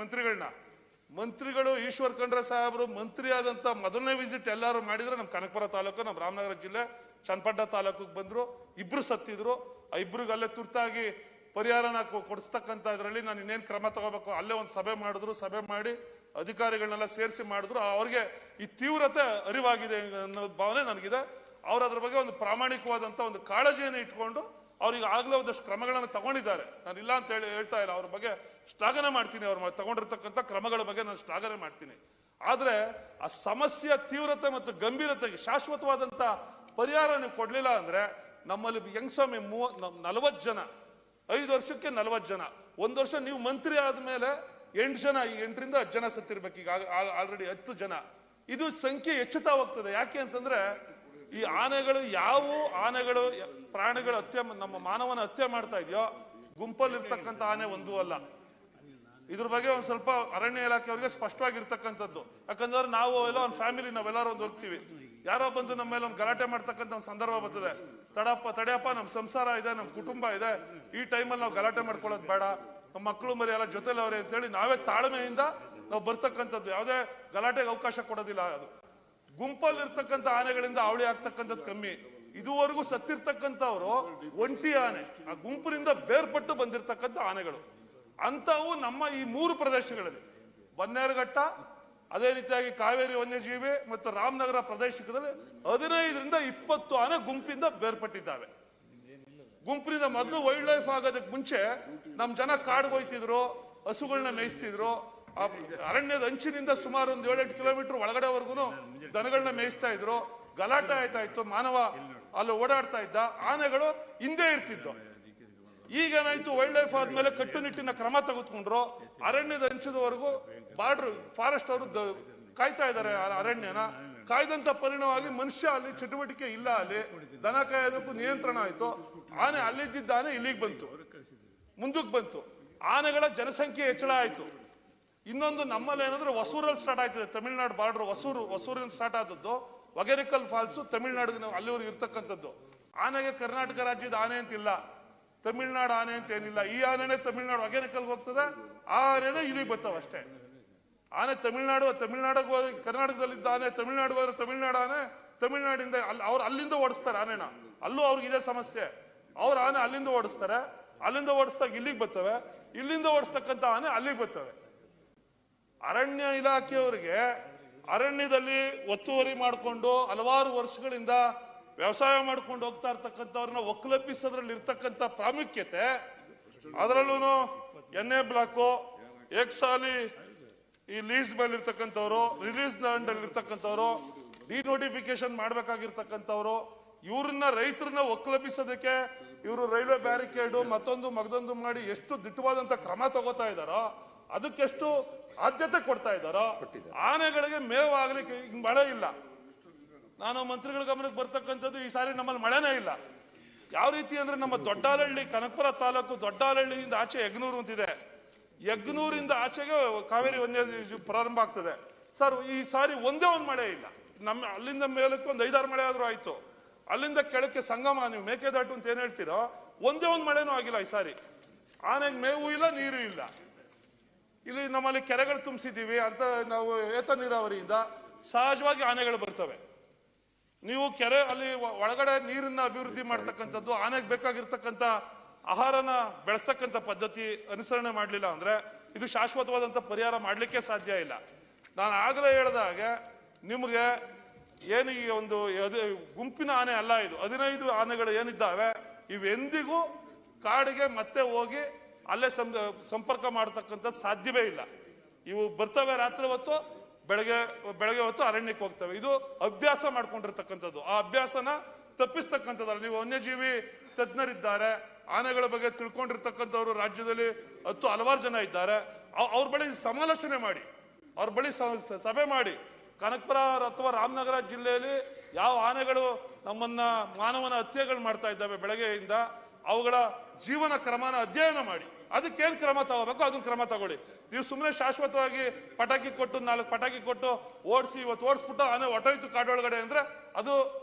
ಮಂತ್ರಿಗಳು ಈಶ್ವರ್ ಖಂಡ್ರೆ ಸಾಹೇಬರು ಮಂತ್ರಿ ಆದಂತ ಮೊದಲನೇ ವಿಸಿಟ್ ಎಲ್ಲರೂ ಮಾಡಿದ್ರೆ ನಮ್ಮ ಕನಕಪುರ ತಾಲೂಕು, ನಮ್ಮ ರಾಮನಗರ ಜಿಲ್ಲೆ ಚನ್ನಪಟ್ಟಣ ತಾಲೂಕಿಗೆ ಬಂದ್ರು, ಇಬ್ರು ಸತ್ತಿದ್ರು. ಆ ಇಬ್ರಿಗೆ ಅಲ್ಲೇ ತುರ್ತಾಗಿ ಪರಿಹಾರನ ಕೊಡಿಸ್ತಕ್ಕಂಥ ಇದರಲ್ಲಿ ನಾನು ಇನ್ನೇನು ಕ್ರಮ ತಗೋಬೇಕು, ಅಲ್ಲೇ ಒಂದು ಸಭೆ ಮಾಡಿದ್ರು. ಸಭೆ ಮಾಡಿ ಅಧಿಕಾರಿಗಳನ್ನೆಲ್ಲ ಸೇರಿಸಿ ಮಾಡಿದ್ರು. ಅವ್ರಿಗೆ ಈ ತೀವ್ರತೆ ಅರಿವಾಗಿದೆ ಅನ್ನೋ ಭಾವನೆ ನನಗಿದೆ. ಅವ್ರು ಅದ್ರ ಬಗ್ಗೆ ಒಂದು ಪ್ರಾಮಾಣಿಕವಾದಂತ ಒಂದು ಕಾಳಜಿಯನ್ನು ಇಟ್ಕೊಂಡು ಅವ್ರಿಗೆ ಆಗ್ಲೇ ಒಂದಷ್ಟು ಕ್ರಮಗಳನ್ನು ತಗೊಂಡಿದ್ದಾರೆ. ನಾನು ಇಲ್ಲ ಅಂತ ಹೇಳ್ತಾ ಇಲ್ಲ, ಅವ್ರ ಬಗ್ಗೆ ಶ್ಲಾಘನೆ ಮಾಡ್ತೀನಿ. ಅವ್ರು ತಗೊಂಡಿರ್ತಕ್ಕಂಥ ಕ್ರಮಗಳ ಬಗ್ಗೆ ನಾನು ಶ್ಲಾಘನೆ ಮಾಡ್ತೀನಿ. ಆದ್ರೆ ಆ ಸಮಸ್ಯೆಯ ತೀವ್ರತೆ ಮತ್ತು ಗಂಭೀರತೆಗೆ ಶಾಶ್ವತವಾದಂತ ಪರಿಹಾರ ನೀವು ಕೊಡ್ಲಿಲ್ಲ ಅಂದ್ರೆ ನಮ್ಮಲ್ಲಿ ಹೆಂಗ್ ಸ್ವಾಮಿ 40 ಜನ, 5 ವರ್ಷಕ್ಕೆ 40 ಜನ, 1 ವರ್ಷ ನೀವು ಮಂತ್ರಿ ಆದ್ಮೇಲೆ 8 ಜನ, 8ರಿಂದ 10 ಜನ ಸತ್ತಿರ್ಬೇಕು. ಈಗ ಆಲ್ರೆಡಿ 10 ಜನ. ಇದು ಸಂಖ್ಯೆ ಹೆಚ್ಚುತ್ತಾ ಹೋಗ್ತದೆ. ಯಾಕೆ ಅಂತಂದ್ರೆ ಈ ಆನೆಗಳು ಪ್ರಾಣಿಗಳ ಹತ್ಯೆ, ನಮ್ಮ ಮಾನವನ ಹತ್ಯೆ ಮಾಡ್ತಾ ಇದೆಯೋ, ಗುಂಪಲ್ಲಿರ್ತಕ್ಕಂಥ ಆನೆ ಒಂದೂ ಅಲ್ಲ. ಇದ್ರ ಬಗ್ಗೆ ಒಂದ್ ಸ್ವಲ್ಪ ಅರಣ್ಯ ಇಲಾಖೆಯವರಿಗೆ ಸ್ಪಷ್ಟವಾಗಿರ್ತಕ್ಕಂಥದ್ದು. ಯಾಕಂದ್ರೆ ನಾವು ಎಲ್ಲ ಒಂದು ಫ್ಯಾಮಿಲಿ, ನಾವೆಲ್ಲರೂ ಒಂದು ಹೋಗ್ತೀವಿ, ಯಾರೋ ಬಂದು ನಮ್ಮ ಮೇಲೆ ಒಂದು ಗಲಾಟೆ ಮಾಡ್ತಕ್ಕಂಥ ಒಂದು ಸಂದರ್ಭ ಬರ್ತದೆ. ತಡೆಯಪ್ಪ, ನಮ್ಮ ಸಂಸಾರ ಇದೆ, ನಮ್ಮ ಕುಟುಂಬ ಇದೆ, ಈ ಟೈಮಲ್ಲಿ ನಾವು ಗಲಾಟೆ ಮಾಡ್ಕೊಳ್ಳೋದು ಬೇಡ, ನಮ್ಮ ಮಕ್ಕಳು ಮರಿ ಎಲ್ಲ ಜೊತೆಲಿ ಅವ್ರೆ ಅಂತ ಹೇಳಿ ನಾವೇ ತಾಳ್ಮೆಯಿಂದ ನಾವು ಬರ್ತಕ್ಕಂಥದ್ದು. ಯಾವುದೇ ಗಲಾಟೆಗೆ ಅವಕಾಶ ಕೊಡೋದಿಲ್ಲ. ಅದು ಗುಂಪಲ್ಲಿರ್ತಕ್ಕಂಥ ಆನೆಗಳಿಂದ ಅವಳಿ ಆಗ್ತಕ್ಕಂಥದ್ದು ಕಮ್ಮಿ. ಇದುವರೆಗೂ ಸತ್ತಿರ್ತಕ್ಕಂಥವ್ರು ಒಂಟಿ ಆನೆ, ಆ ಗುಂಪಿನಿಂದ ಬೇರ್ಪಟ್ಟು ಬಂದಿರತಕ್ಕಂಥ ಆನೆಗಳು ಅಂತವು ನಮ್ಮ ಈ 3 ಪ್ರದೇಶಗಳಲ್ಲಿ, ಬನ್ನೇರುಘಟ್ಟ, ಅದೇ ರೀತಿಯಾಗಿ ಕಾವೇರಿ ವನ್ಯಜೀವಿ ಮತ್ತು ರಾಮನಗರ ಪ್ರದೇಶದಲ್ಲಿ 15ರಿಂದ 20 ಆನೆ ಗುಂಪಿಂದ ಬೇರ್ಪಟ್ಟಿದ್ದಾವೆ. ಗುಂಪಿನಿಂದ ಮೊದಲು ವೈಲ್ಡ್ ಲೈಫ್ ಆಗೋದಕ್ಕೆ ಮುಂಚೆ ನಮ್ ಜನ ಕಾಡ್ಗೆ ಹೋಯ್ತಿದ್ರು, ಹಸುಗಳನ್ನ ಮೇಯಿಸ್ತಿದ್ರು. ಅರಣ್ಯದ ಅಂಚಿನಿಂದ ಸುಮಾರು ಒಂದು 7-8 ಕಿಲೋಮೀಟರ್ ಒಳಗಡೆವರೆಗೂ ದನಗಳನ್ನ ಮೇಯಿಸ್ತಾ ಇದ್ರು. ಗಲಾಟೆ ಆಯ್ತಾ ಇತ್ತು, ಮಾನವ ಅಲ್ಲಿ ಓಡಾಡ್ತಾ ಇದ್ದ, ಆನೆಗಳು ಹಿಂದೆ ಇರ್ತಿತ್ತು. ಈಗೇನಾಯ್ತು, ವೈಲ್ಡ್ ಲೈಫ್ ಆದ್ಮೇಲೆ ಕಟ್ಟುನಿಟ್ಟಿನ ಕ್ರಮ ತೆಗೆದುಕೊಂಡ್ರು. ಅರಣ್ಯದ ಅಂಚದವರೆಗೂ ಫಾರೆಸ್ಟ್ ಅವರು ಕಾಯ್ತಾ ಇದ್ದಾರೆ ಅರಣ್ಯನ. ಕಾಯ್ದಂತ ಪರಿಣಾಮವಾಗಿ ಮನುಷ್ಯ ಅಲ್ಲಿ ಚಟುವಟಿಕೆ ಇಲ್ಲ, ಅಲ್ಲಿ ದನ ಕಾಯೋದಕ್ಕೂ ನಿಯಂತ್ರಣ ಆಯ್ತು. ಆನೆ ಅಲ್ಲಿದ್ದ ಆನೆ ಇಲ್ಲಿಗೆ ಬಂತು, ಮುಂದಕ್ಕೆ ಬಂತು. ಆನೆಗಳ ಜನಸಂಖ್ಯೆ ಹೆಚ್ಚಳ ಆಯ್ತು. ಇನ್ನೊಂದು ನಮ್ಮಲ್ಲಿ ಏನಂದ್ರೆ ಹೊಸೂರಲ್ಲಿ ಸ್ಟಾರ್ಟ್ ಆಯ್ತದೆ, ತಮಿಳ್ನಾಡು ಬಾರ್ಡರ್ ಹೊಸೂರಿಂದ ಸ್ಟಾರ್ಟ್ ಆದದ್ದು. ಒಗೆರಿಕಲ್ ಫಾಲ್ಸ್ ತಮಿಳ್ನಾಡಿಗೆ ಅಲ್ಲಿವರೆಗೆ ಇರ್ತಕ್ಕಂಥದ್ದು. ಆನೆಗೆ ಕರ್ನಾಟಕ ರಾಜ್ಯದ ಆನೆ ಅಂತಿಲ್ಲ, ತಮಿಳ್ನಾಡು ಆನೆ ಅಂತ ಏನಿಲ್ಲ. ಈ ಆನೆನೇ ತಮಿಳ್ನಾಡು ಒಗೆರಿಕಲ್ಗೆ ಹೋಗ್ತದೆ, ಆ ಆನೆನೇ ಇಲ್ಲಿಗೆ ಬರ್ತಾವ ಅಷ್ಟೇ. ಆನೆ ತಮಿಳ್ನಾಡಿಗೆ ಹೋಗಿ ಕರ್ನಾಟಕದಲ್ಲಿದ್ದ ಆನೆ ತಮಿಳ್ನಾಡು ಹೋದ್ರೆ ತಮಿಳ್ನಾಡು ಆನೆ, ತಮಿಳ್ನಾಡಿಂದ ಅವ್ರು ಅಲ್ಲಿಂದ ಓಡಿಸ್ತಾರೆ ಆನೆನ. ಅಲ್ಲೂ ಅವ್ರಿಗೆ ಇದೇ ಸಮಸ್ಯೆ. ಅವ್ರ ಆನೆ ಅಲ್ಲಿಂದ ಓಡಿಸ್ತಾರೆ, ಅಲ್ಲಿಂದ ಓಡಿಸ್ದಾಗ ಇಲ್ಲಿಗೆ ಬರ್ತವೆ, ಇಲ್ಲಿಂದ ಓಡಿಸ್ತಕ್ಕಂಥ ಆನೆ ಅಲ್ಲಿಗೆ ಬರ್ತವೆ. ಅರಣ್ಯ ಇಲಾಖೆಯವರಿಗೆ ಅರಣ್ಯದಲ್ಲಿ ಒತ್ತುವರಿ ಮಾಡಿಕೊಂಡು ಹಲವಾರು ವರ್ಷಗಳಿಂದ ವ್ಯವಸಾಯ ಮಾಡ್ಕೊಂಡು ಹೋಗ್ತಾ ಇರ್ತಕ್ಕಂಥವ್ರನ್ನ ಒಕ್ಕಲೆಬ್ಬಿಸೋದ್ರಲ್ಲಿ ಇರ್ತಕ್ಕಂಥ ಪ್ರಾಮುಖ್ಯತೆ, ಅದರಲ್ಲೂ ಎನ್ಎ ಬ್ಲಾಕು, ಏಕ್ಸಾಲಿ ಈ ಲೀಸ್ ಮೇಲೆ ಇರ್ತಕ್ಕಂಥವ್ರು, ರಿಲೀಸ್ ಲ್ಯಾಂಡ್ ಅಲ್ಲಿ ಇರ್ತಕ್ಕಂಥವ್ರು, ಡಿನೋಟಿಫಿಕೇಶನ್ ಮಾಡ್ಬೇಕಾಗಿರ್ತಕ್ಕಂಥವ್ರು, ಇವ್ರನ್ನ ರೈತರನ್ನ ಒಕ್ಕಲೆಬ್ಬಿಸೋದಕ್ಕೆ ಇವರು ರೈಲ್ವೆ ಬ್ಯಾರಿಕೇಡು ಮತ್ತೊಂದು ಮಾಡಿ ಎಷ್ಟು ದಿಟ್ಟವಾದಂತ ಕ್ರಮ ತಗೋತಾ ಇದ್ದಾರೋ, ಅದಕ್ಕೆಷ್ಟು ಆದ್ಯತೆ ಕೊಡ್ತಾ ಇದ್ದಾರೋ. ಆನೆಗಳಿಗೆ ಮೇವು ಆಗ್ಲಿಕ್ಕೆ ಹಿಂಗ್ ಮಳೆ ಇಲ್ಲ. ನಾನು ಮಂತ್ರಿಗಳ ಗಮನಕ್ಕೆ ಬರ್ತಕ್ಕಂಥದ್ದು, ಈ ಸಾರಿ ನಮ್ಮಲ್ಲಿ ಮಳೆನೇ ಇಲ್ಲ. ಯಾವ ರೀತಿ ಅಂದ್ರೆ ನಮ್ಮ ದೊಡ್ಡಾಲಹಳ್ಳಿ, ಕನಕಪುರ ತಾಲೂಕು ದೊಡ್ಡಾಲಹಳ್ಳಿಯಿಂದ ಆಚೆ ಯಗ್ನೂರು ಅಂತಿದೆ, ಯಗ್ನೂರಿಂದ ಆಚೆಗೆ ಕಾವೇರಿ ವನ್ಯಜೀವಿ ಪ್ರಾರಂಭ ಆಗ್ತದೆ. ಸರ್, ಈ ಸಾರಿ ಒಂದೇ ಒಂದು ಮಳೆ ಇಲ್ಲ. ನಮ್ಮ ಅಲ್ಲಿಂದ ಮೇಲಕ್ಕೆ ಒಂದು 5-6 ಮಳೆ ಆದ್ರೂ ಆಯ್ತು. ಅಲ್ಲಿಂದ ಕೆಳಕ್ಕೆ ಸಂಗಮ, ನೀವು ಮೇಕೆದಾಟು ಅಂತ ಏನ್ ಹೇಳ್ತೀರೋ, ಒಂದೇ ಒಂದು ಮಳೆನೂ ಆಗಿಲ್ಲ ಈ ಸಾರಿ. ಆನೆಗೆ ಮೇವು ಇಲ್ಲ, ನೀರು ಇಲ್ಲ. ಇಲ್ಲಿ ನಮ್ಮಲ್ಲಿ ಕೆರೆಗಳು ತುಂಬಿಸಿದ್ದೀವಿ ಅಂತ ನಾವು ಏತ ನೀರಾವರಿಯಿಂದ ಸಹಜವಾಗಿ ಆನೆಗಳು ಬರ್ತವೆ. ನೀವು ಕೆರೆ ಅಲ್ಲಿ ಒಳಗಡೆ ನೀರನ್ನ ಅಭಿವೃದ್ಧಿ ಮಾಡ್ತಕ್ಕಂಥದ್ದು, ಆನೆಗೆ ಬೇಕಾಗಿರ್ತಕ್ಕಂಥ ಆಹಾರನ ಬೆಳೆಸ್ತಕ್ಕಂಥ ಪದ್ಧತಿ ಅನುಸರಣೆ ಮಾಡಲಿಲ್ಲ ಅಂದ್ರೆ ಇದು ಶಾಶ್ವತವಾದಂಥ ಪರಿಹಾರ ಮಾಡಲಿಕ್ಕೆ ಸಾಧ್ಯ ಇಲ್ಲ. ನಾನು ಆಗಲೇ ಹೇಳಿದ ಹಾಗೆ ನಿಮಗೆ ಏನು ಈ ಒಂದು ಗುಂಪಿನ ಆನೆ ಅಲ್ಲ ಇದು, 15 ಆನೆಗಳು ಏನಿದ್ದಾವೆ ಇವೆಂದಿಗೂ ಕಾಡಿಗೆ ಮತ್ತೆ ಹೋಗಿ ಅಲ್ಲೇ ಸಂಪರ್ಕ ಮಾಡತಕ್ಕಂಥದ್ದು ಸಾಧ್ಯವೇ ಇಲ್ಲ. ಇವು ಬರ್ತವೆ ರಾತ್ರಿ ಹೊತ್ತು, ಬೆಳಗ್ಗೆ ಹೊತ್ತು ಅರಣ್ಯಕ್ಕೆ ಹೋಗ್ತವೆ. ಇದು ಅಭ್ಯಾಸ ಮಾಡ್ಕೊಂಡಿರ್ತಕ್ಕಂಥದ್ದು. ಆ ಅಭ್ಯಾಸನ ತಪ್ಪಿಸ್ತಕ್ಕಂಥದ್ದಲ್ಲ. ನೀವು ವನ್ಯಜೀವಿ ತಜ್ಞರಿದ್ದಾರೆ, ಆನೆಗಳ ಬಗ್ಗೆ ತಿಳ್ಕೊಂಡಿರ್ತಕ್ಕಂಥವ್ರು ರಾಜ್ಯದಲ್ಲಿ ಹಲವಾರು ಜನ ಇದ್ದಾರೆ. ಅವ್ರ ಬಳಿ ಸಮಾಲೋಚನೆ ಮಾಡಿ, ಅವ್ರ ಬಳಿ ಸಭೆ ಮಾಡಿ ಕನಕಪುರ ಅಥವಾ ರಾಮನಗರ ಜಿಲ್ಲೆಯಲ್ಲಿ ಯಾವ ಆನೆಗಳು ನಮ್ಮನ್ನ ಮಾನವನ ಹತ್ಯೆಗಳು ಮಾಡ್ತಾ ಇದ್ದಾವೆ ಬೆಳಗ್ಗೆಯಿಂದ, ಅವುಗಳ ಜೀವನ ಕ್ರಮನ ಅಧ್ಯಯನ ಮಾಡಿ ಅದಕ್ಕೇನ್ ಕ್ರಮ ತಗೋಬೇಕು ಅದನ್ನ ಕ್ರಮ ತಗೊಳ್ಳಿ. ನೀವು ಸುಮ್ಮನೆ ಶಾಶ್ವತವಾಗಿ ಪಟಾಕಿ ಕೊಟ್ಟು 4 ಪಟಾಕಿ ಕೊಟ್ಟು ಓಡಿಸಿ ಇವತ್ತು ಓಡಿಸ್ಬಿಟ್ಟು ಆನೆ ಹೊಟ್ಟೋಯ್ತು ಕಾಡೊಳಗಡೆ ಅಂದ್ರೆ ಅದು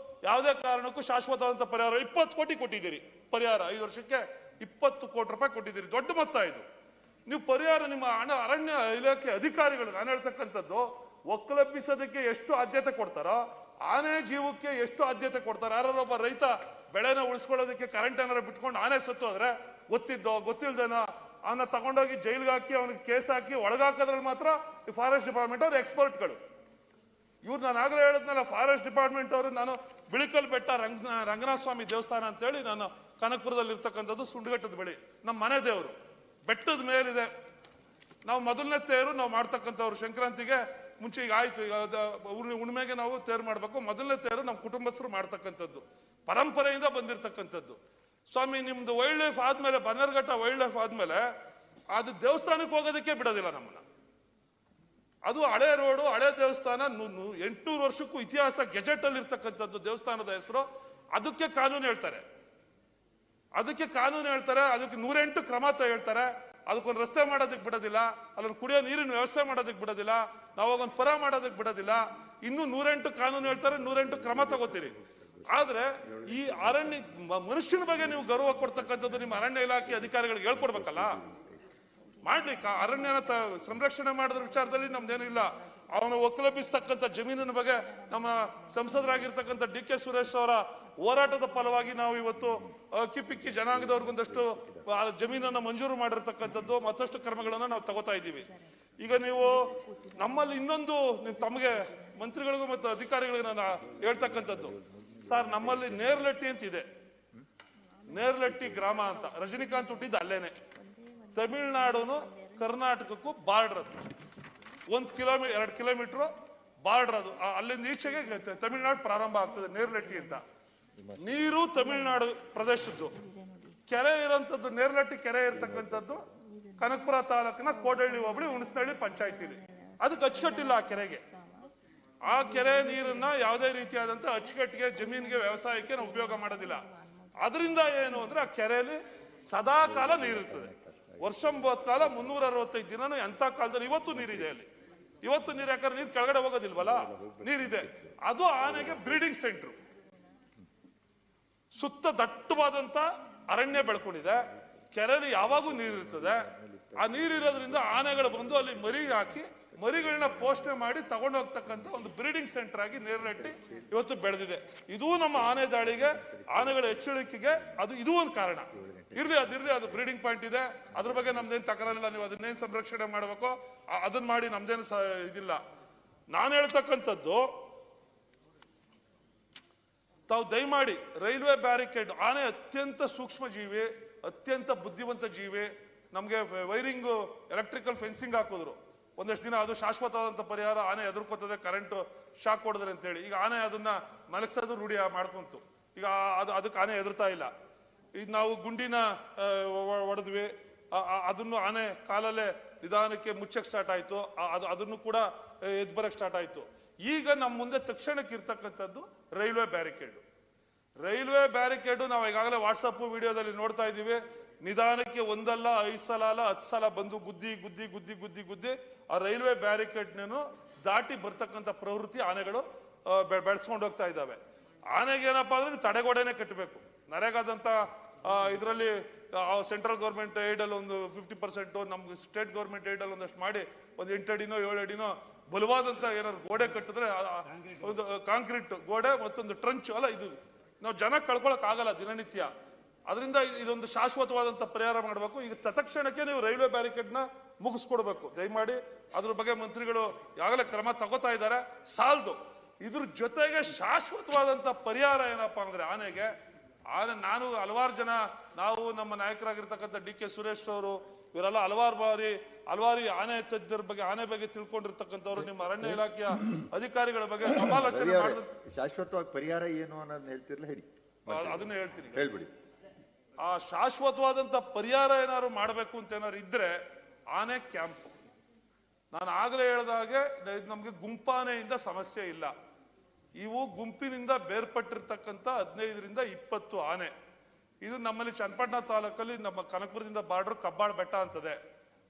ಯಾವುದೇ ಕಾರಣಕ್ಕೂ ಶಾಶ್ವತವಾದಂತ ಪರಿಹಾರ. 20 ಕೋಟಿ ಕೊಟ್ಟಿದ್ದೀರಿ ಪರಿಹಾರ, 5 ವರ್ಷಕ್ಕೆ 20 ಕೋಟಿ ರೂಪಾಯಿ ಕೊಟ್ಟಿದ್ದೀರಿ, ದೊಡ್ಡ ಮೊತ್ತ ಇದು. ನೀವು ಪರಿಹಾರ ನಿಮ್ಮ ಅರಣ್ಯ ಇಲಾಖೆ ಅಧಿಕಾರಿಗಳು ನಾನು ಹೇಳ್ತಕ್ಕಂಥದ್ದು ಒಕ್ಕಲೆಬ್ಬಿಸೋದಕ್ಕೆ ಎಷ್ಟು ಆದ್ಯತೆ ಕೊಡ್ತಾರೋ ಆನೆ ಜೀವಕ್ಕೆ ಎಷ್ಟು ಆದ್ಯತೆ ಕೊಡ್ತಾರೆ. ಯಾರೊಬ್ಬ ರೈತ ಬೆಳೆನ ಉಳಿಸ್ಕೊಳ್ಳೋದಕ್ಕೆ ಕರೆಂಟ್ ಏನಾರ ಬಿಟ್ಕೊಂಡು ಆನೆ ಸತ್ತು ಹೋದ್ರೆ ಗೊತ್ತಿದ್ದೋ ಗೊತ್ತಿಲ್ದೇನೋ ಅವನ್ನ ತಗೊಂಡೋಗಿ ಜೈಲ್ಗೆ ಹಾಕಿ ಅವನಿಗೆ ಕೇಸ್ ಹಾಕಿ ಒಳಗಾಕೋದ್ರಲ್ಲಿ ಮಾತ್ರ ಈ ಫಾರೆಸ್ಟ್ ಡಿಪಾರ್ಟ್ಮೆಂಟ್ ಅವ್ರು ಎಕ್ಸ್ಪರ್ಟ್ಗಳು. ಇವ್ರು ನಾನು ಆಗಲೇ ಹೇಳಿದ್ನಲ್ಲ, ಫಾರೆಸ್ಟ್ ಡಿಪಾರ್ಟ್ಮೆಂಟ್ ಅವರು ನಾನು ಬಿಳಿಕಲ್ ಬೆಟ್ಟ ರಂಗನಾಥ ಸ್ವಾಮಿ ದೇವಸ್ಥಾನ ಅಂತೇಳಿ ನಾನು ಕನಕಪುರದಲ್ಲಿ ಇರ್ತಕ್ಕಂಥದ್ದು ಸುಂಡಘಟ್ಟದ ಬಳಿ ನಮ್ಮ ಮನೆ ದೇವರು ಬೆಟ್ಟದ ಮೇಲಿದೆ. ನಾವು ಮೊದಲನೇ ತೇರು ನಾವು ಮಾಡ್ತಕ್ಕಂಥವ್ರು ಸಂಕ್ರಾಂತಿಗೆ ಮುಂಚೆ ಈಗ ಆಯ್ತು, ಈಗ ಹುಣ್ಣಿಮೆಗೆ ನಾವು ತೇರು ಮಾಡ್ಬೇಕು. ಮೊದಲನೇ ತೇರು ನಮ್ಮ ಕುಟುಂಬಸ್ಥರು ಮಾಡ್ತಕ್ಕಂಥದ್ದು, ಪರಂಪರೆಯಿಂದ ಬಂದಿರತಕ್ಕಂಥದ್ದು. ಸ್ವಾಮಿ ನಿಮ್ದು ವೈಲ್ಡ್ ಲೈಫ್ ಆದ್ಮೇಲೆ ಬನ್ನರ್ಘಟ್ಟ ವೈಲ್ಡ್ ಲೈಫ್ ಆದ್ಮೇಲೆ ಅದು ದೇವಸ್ಥಾನಕ್ಕೆ ಹೋಗೋದಕ್ಕೆ ಬಿಡೋದಿಲ್ಲ ನಮ್ಮನ್ನ. ಅದು ಹಳೆ ರೋಡು, ಹಳೆ ದೇವಸ್ಥಾನ, 800 ವರ್ಷಕ್ಕೂ ಇತಿಹಾಸ, ಗೆಜೆಟ್ ಅಲ್ಲಿ ಇರ್ತಕ್ಕಂಥದ್ದು ದೇವಸ್ಥಾನದ ಹೆಸರು. ಅದಕ್ಕೆ ಕಾನೂನು ಹೇಳ್ತಾರೆ, ಅದಕ್ಕೆ 108 ಕ್ರಮ ಹೇಳ್ತಾರೆ. ಅದಕ್ಕೊಂದು ರಸ್ತೆ ಮಾಡೋದಕ್ಕೆ ಬಿಡೋದಿಲ್ಲ, ಅಲ್ಲೊಂದು ಕುಡಿಯೋ ನೀರಿನ ವ್ಯವಸ್ಥೆ ಮಾಡೋದಕ್ಕೆ ಬಿಡೋದಿಲ್ಲ, ನಾವಾಗೊಂದು ಪರ ಮಾಡೋದಕ್ಕೆ ಬಿಡೋದಿಲ್ಲ. ಇನ್ನೂ 108 ಕಾನೂನು ಹೇಳ್ತಾರೆ, 108 ಕ್ರಮ ತಗೋತೀರಿ. ಆದ್ರೆ ಈ ಅರಣ್ಯ ಮನುಷ್ಯನ ಬಗ್ಗೆ ನೀವು ಗೌರವ ಕೊಡ್ತಕ್ಕಂಥದ್ದು ನಿಮ್ಮ ಅರಣ್ಯ ಇಲಾಖೆ ಅಧಿಕಾರಿಗಳಿಗೆ ಹೇಳ್ಕೊಡ್ಬೇಕಲ್ಲ. ಮಾಡ್ಲಿಕ್ಕೆ ಅರಣ್ಯನ ಸಂರಕ್ಷಣೆ ಮಾಡೋದ್ರ ವಿಚಾರದಲ್ಲಿ ನಮ್ದೇನು ಇಲ್ಲ. ಅವನು ಒಕ್ಕಲೆಬ್ಬಿಸ್ತಕ್ಕಂಥ ಜಮೀನಿನ ಬಗ್ಗೆ ನಮ್ಮ ಸಂಸದರಾಗಿರ್ತಕ್ಕಂಥ DK ಸುರೇಶ್ ಅವರ ಹೋರಾಟದ ಫಲವಾಗಿ ನಾವು ಇವತ್ತು ಕಿಪ್ಪಿಕ್ಕಿ ಜನಾಂಗದವ್ರಿಗೊಂದಷ್ಟು ಜಮೀನನ್ನು ಮಂಜೂರು ಮಾಡಿರ್ತಕ್ಕಂಥದ್ದು, ಮತ್ತಷ್ಟು ಕ್ರಮಗಳನ್ನು ನಾವು ತಗೋತಾ ಇದ್ದೀವಿ. ಈಗ ನೀವು ನಮ್ಮಲ್ಲಿ ಇನ್ನೊಂದು ತಮಗೆ ಮಂತ್ರಿಗಳಿಗೂ ಮತ್ತು ಅಧಿಕಾರಿಗಳಿಗೂ ನಾನು ಹೇಳ್ತಕ್ಕಂಥದ್ದು, ಸರ್ ನಮ್ಮಲ್ಲಿ ನೇರ್ಲಟ್ಟಿ ಅಂತಿದೆ, ನೇರ್ಲಟ್ಟಿ ಗ್ರಾಮ ಅಂತ. ರಜನಿಕಾಂತ್ ಹುಟ್ಟಿದ್ದು ಅಲ್ಲೇನೆ. ತಮಿಳ್ನಾಡುನು ಕರ್ನಾಟಕಕ್ಕೂ ಬಾರ್ಡರ್ ಅದು, 1 ಕಿಲೋಮೀಟರ್ 2 ಕಿಲೋಮೀಟರ್ ಬಾರ್ಡರ್ ಅದು. ಅಲ್ಲಿಂದ ಈಚೆಗೆ ತಮಿಳ್ನಾಡು ಪ್ರಾರಂಭ ಆಗ್ತದೆ ನೇರ್ಲಟ್ಟಿ ಅಂತ. ನೀರು ತಮಿಳ್ನಾಡು ಪ್ರದೇಶದ್ದು. ಕೆರೆ ಇರೋಂಥದ್ದು ನೇರ್ಲಟ್ಟಿ ಕೆರೆ ಇರ್ತಕ್ಕಂಥದ್ದು ಕನಕಪುರ ತಾಲೂಕಿನ ಕೋಡಳ್ಳಿ ಹೋಬಳಿ ಹುಣಸನಹಳ್ಳಿ ಪಂಚಾಯತಿಲಿ. ಅದಕ್ಕೆ ಅಚ್ಚುಕಟ್ಟಿಲ್ಲ ಆ ಕೆರೆಗೆ. ಆ ಕೆರೆ ನೀರನ್ನ ಯಾವುದೇ ರೀತಿಯಾದಂತ ಅಚ್ಚುಕಟ್ಟಿಗೆ ಜಮೀನಿಗೆ ವ್ಯವಸಾಯಕ್ಕೆ ನಾವು ಉಪಯೋಗ ಮಾಡೋದಿಲ್ಲ. ಅದರಿಂದ ಏನು ಅಂದ್ರೆ ಆ ಕೆರೆಯಲ್ಲಿ ಸದಾ ಕಾಲ ನೀರಿರ್ತದೆ, ವರ್ಷ 30 ಕಾಲ 365 ದಿನನೂ. ಎಂತ ಕಾಲದಲ್ಲಿ ಇವತ್ತು ನೀರಿದೆ ಅಲ್ಲಿ, ಇವತ್ತು ನೀರು. ಯಾಕಂದ್ರೆ ನೀರು ಕೆಳಗಡೆ ಹೋಗೋದಿಲ್ವಲ್ಲ, ನೀರಿದೆ. ಅದು ಆನೆಗೆ ಬ್ರೀಡಿಂಗ್ ಸೆಂಟ್ರು. ಸುತ್ತ ದಟ್ಟವಾದಂತ ಅರಣ್ಯ ಬೆಳ್ಕೊಂಡಿದೆ, ಕೆರೆಯಲ್ಲಿ ಯಾವಾಗೂ ನೀರಿರ್ತದೆ. ಆ ನೀರಿರೋದ್ರಿಂದ ಆನೆಗಳು ಬಂದು ಅಲ್ಲಿ ಮರಿ ಹಾಕಿ ಮರಿಗಳನ್ನ ಪೋಷಣೆ ಮಾಡಿ ತಗೊಂಡು ಹೋಗ್ತಕ್ಕಂಥ ಒಂದು ಬ್ರೀಡಿಂಗ್ ಸೆಂಟರ್ ಆಗಿ ನೇರ್ಲಟ್ಟಿ ಇವತ್ತು ಬೆಳೆದಿದೆ. ಇದೂ ನಮ್ಮ ಆನೆ ದಾಳಿಗೆ, ಆನೆಗಳ ಹೆಚ್ಚಳಿಕೆಗೆ ಇದು ಒಂದು ಕಾರಣ. ಇರ್ಲಿ ಅದು ಬ್ರೀಡಿಂಗ್ ಪಾಯಿಂಟ್ ಇದೆ, ಅದ್ರ ಬಗ್ಗೆ ನಮ್ದೇನು ತಕರಾರಿಲ್ಲ. ನೀವು ಅದನ್ನೇನು ಸಂರಕ್ಷಣೆ ಮಾಡಬೇಕು ಅದನ್ನ ಮಾಡಿ, ನಮ್ದೇನು ಇದಿಲ್ಲ. ನಾನು ಹೇಳ್ತಕ್ಕಂಥದ್ದು, ತಾವು ದಯಮಾಡಿ ರೈಲ್ವೆ ಬ್ಯಾರಿಕೇಡ್, ಆನೆ ಅತ್ಯಂತ ಸೂಕ್ಷ್ಮ ಜೀವಿ, ಅತ್ಯಂತ ಬುದ್ಧಿವಂತ ಜೀವಿ. ನಮ್ಗೆ ವೈರಿಂಗ್ ಎಲೆಕ್ಟ್ರಿಕಲ್ ಫೆನ್ಸಿಂಗ್ ಹಾಕಿದ್ರು ಒಂದಷ್ಟು ದಿನ, ಅದು ಶಾಶ್ವತವಾದಂತ ಪರಿಹಾರ. ಆನೆ ಎದುರ್ಕೋತದೆ ಕರೆಂಟ್ ಶಾಕ್ ಹೊಡೆದ್ರೆ ಅಂತ ಹೇಳಿ. ಈಗ ಆನೆ ಅದನ್ನ ಮಲಗಿಸೋದು ರೂಢಿ ಮಾಡ್ಕೊಂತು. ಈಗ ಅದಕ್ಕೆ ಆನೆ ಎದುರ್ತಾ ಇಲ್ಲ. ಈಗ ನಾವು ಗುಂಡಿನ ಹೊಡೆದ್ವಿ, ಅದನ್ನು ಆನೆ ಕಾಲಲ್ಲೇ ನಿಧಾನಕ್ಕೆ ಮುಚ್ಚಕ್ ಸ್ಟಾರ್ಟ್ ಆಯ್ತು, ಅದನ್ನು ಕೂಡ ಎದ್ದು ಬರಕ್ ಸ್ಟಾರ್ಟ್ ಆಯ್ತು. ಈಗ ನಮ್ಮ ಮುಂದೆ ತಕ್ಷಣಕ್ಕೆ ಇರ್ತಕ್ಕಂಥದ್ದು ರೈಲ್ವೆ ಬ್ಯಾರಿಕೇಡ್. ರೈಲ್ವೆ ಬ್ಯಾರಿಕೇಡ್ ನಾವು ಈಗಾಗಲೇ ವಾಟ್ಸಪ್ ವಿಡಿಯೋದಲ್ಲಿ ನೋಡ್ತಾ ಇದ್ದೀವಿ. ನಿಧಾನಕ್ಕೆ 1 ಅಲ್ಲ 5 ಸಲ ಅಲ್ಲ 10 ಸಲ ಬಂದು ಗುದ್ದಿ ಆ ರೈಲ್ವೆ ಬ್ಯಾರಿಕೇಡ್ನೇನು ದಾಟಿ ಬರ್ತಕ್ಕಂಥ ಪ್ರವೃತ್ತಿ ಆನೆಗಳು ಬೆಳೆಸ್ಕೊಂಡು ಹೋಗ್ತಾ ಇದ್ದಾವೆ. ಆನೆಗೆ ಏನಪ್ಪಾ ಅಂದ್ರೆ ತಡೆಗೋಡೆನೆ ಕಟ್ಟಬೇಕು. ನರೇಗಾದಂತ ಇದರಲ್ಲಿ ಸೆಂಟ್ರಲ್ ಗೌರ್ಮೆಂಟ್ ಏಡ್ ಅಲ್ಲಿ ಒಂದು 50%, ನಮ್ಗೆ ಸ್ಟೇಟ್ ಗೌರ್ಮೆಂಟ್ ಏಡ್ ಅಲ್ಲಿ ಒಂದಷ್ಟು ಮಾಡಿ ಒಂದು 8 ಅಡಿನೋ 7 ಅಡಿನೋ ಬಲವಾದಂತ ಏನಾದ್ರು ಗೋಡೆ ಕಟ್ಟಿದ್ರೆ, ಒಂದು ಕಾಂಕ್ರೀಟ್ ಗೋಡೆ ಮತ್ತೊಂದು ಟ್ರಂಚ್ ಅಲ್ಲ, ಇದು ನಾವು ಜನ ಕಳ್ಕೊಳಕ್ ಆಗಲ್ಲ ದಿನನಿತ್ಯ. ಅದರಿಂದ ಇದೊಂದು ಶಾಶ್ವತವಾದಂತ ಪರಿಹಾರ ಮಾಡಬೇಕು. ಈಗ ತತ್ಕ್ಷಣಕ್ಕೆ ನೀವು ರೈಲ್ವೆ ಬ್ಯಾರಿಕೇಡ್ ನ ಮುಗಿಸ್ಕೊಡ್ಬೇಕು ದಯಮಾಡಿ. ಅದ್ರ ಬಗ್ಗೆ ಮಂತ್ರಿಗಳು ಯಾಗಲೇ ಕ್ರಮ ತಗೋತಾ ಇದ್ದಾರೆ, ಸಾಲದು. ಇದ್ರ ಜೊತೆಗೆ ಶಾಶ್ವತವಾದಂತ ಪರಿಹಾರ ಏನಪ್ಪಾ ಅಂದ್ರೆ ಆನೆಗೆ, ನಾನು ಹಲವಾರು ಜನ, ನಾವು ನಮ್ಮ ನಾಯಕರಾಗಿರ್ತಕ್ಕಂಥ DK ಸುರೇಶ್ ಅವರು, ಇವರೆಲ್ಲ ಹಲವಾರು ಆನೆ ತಜ್ಞರ ಬಗ್ಗೆ, ಆನೆ ಬಗ್ಗೆ ತಿಳ್ಕೊಂಡಿರ್ತಕ್ಕಂಥವ್ರು, ನಿಮ್ಮ ಅರಣ್ಯ ಇಲಾಖೆಯ ಅಧಿಕಾರಿಗಳ ಬಗ್ಗೆ ಸಮಾಲೋಚನೆ ಮಾಡಿದ. ಶಾಶ್ವತವಾಗಿ ಪರಿಹಾರ ಏನು ಅನ್ನೋದನ್ನ ಹೇಳ್ತಿರ್ಲಿಲ್ಲ, ಹೇಳಿ. ಅದನ್ನ ಹೇಳ್ತೀನಿ, ಹೇಳ್ಬಿಡಿ. ಆ ಶಾಶ್ವತವಾದಂತ ಪರಿಹಾರ ಏನಾದ್ರು ಮಾಡಬೇಕು ಅಂತ ಏನಾದ್ರು ಇದ್ರೆ ಆನೆ ಕ್ಯಾಂಪ್. ನಾನು ಆಗಲೇ ಹೇಳಿದ ಹಾಗೆ ನಮಗೆ ಗುಂಪಾನೆಯಿಂದ ಸಮಸ್ಯೆ ಇಲ್ಲ. ಇವು ಗುಂಪಿನಿಂದ ಬೇರ್ಪಟ್ಟಿರ್ತಕ್ಕಂಥ 15ರಿಂದ 20 ಆನೆ. ಇದು ನಮ್ಮಲ್ಲಿ ಚನ್ನಪಟ್ಟಣ ತಾಲೂಕಲ್ಲಿ ನಮ್ಮ ಕನಕಪುರದಿಂದ ಬಾರ್ಡರ್ ಕಬ್ಬಾಳ ಬೆಟ್ಟ ಅಂತದೆ.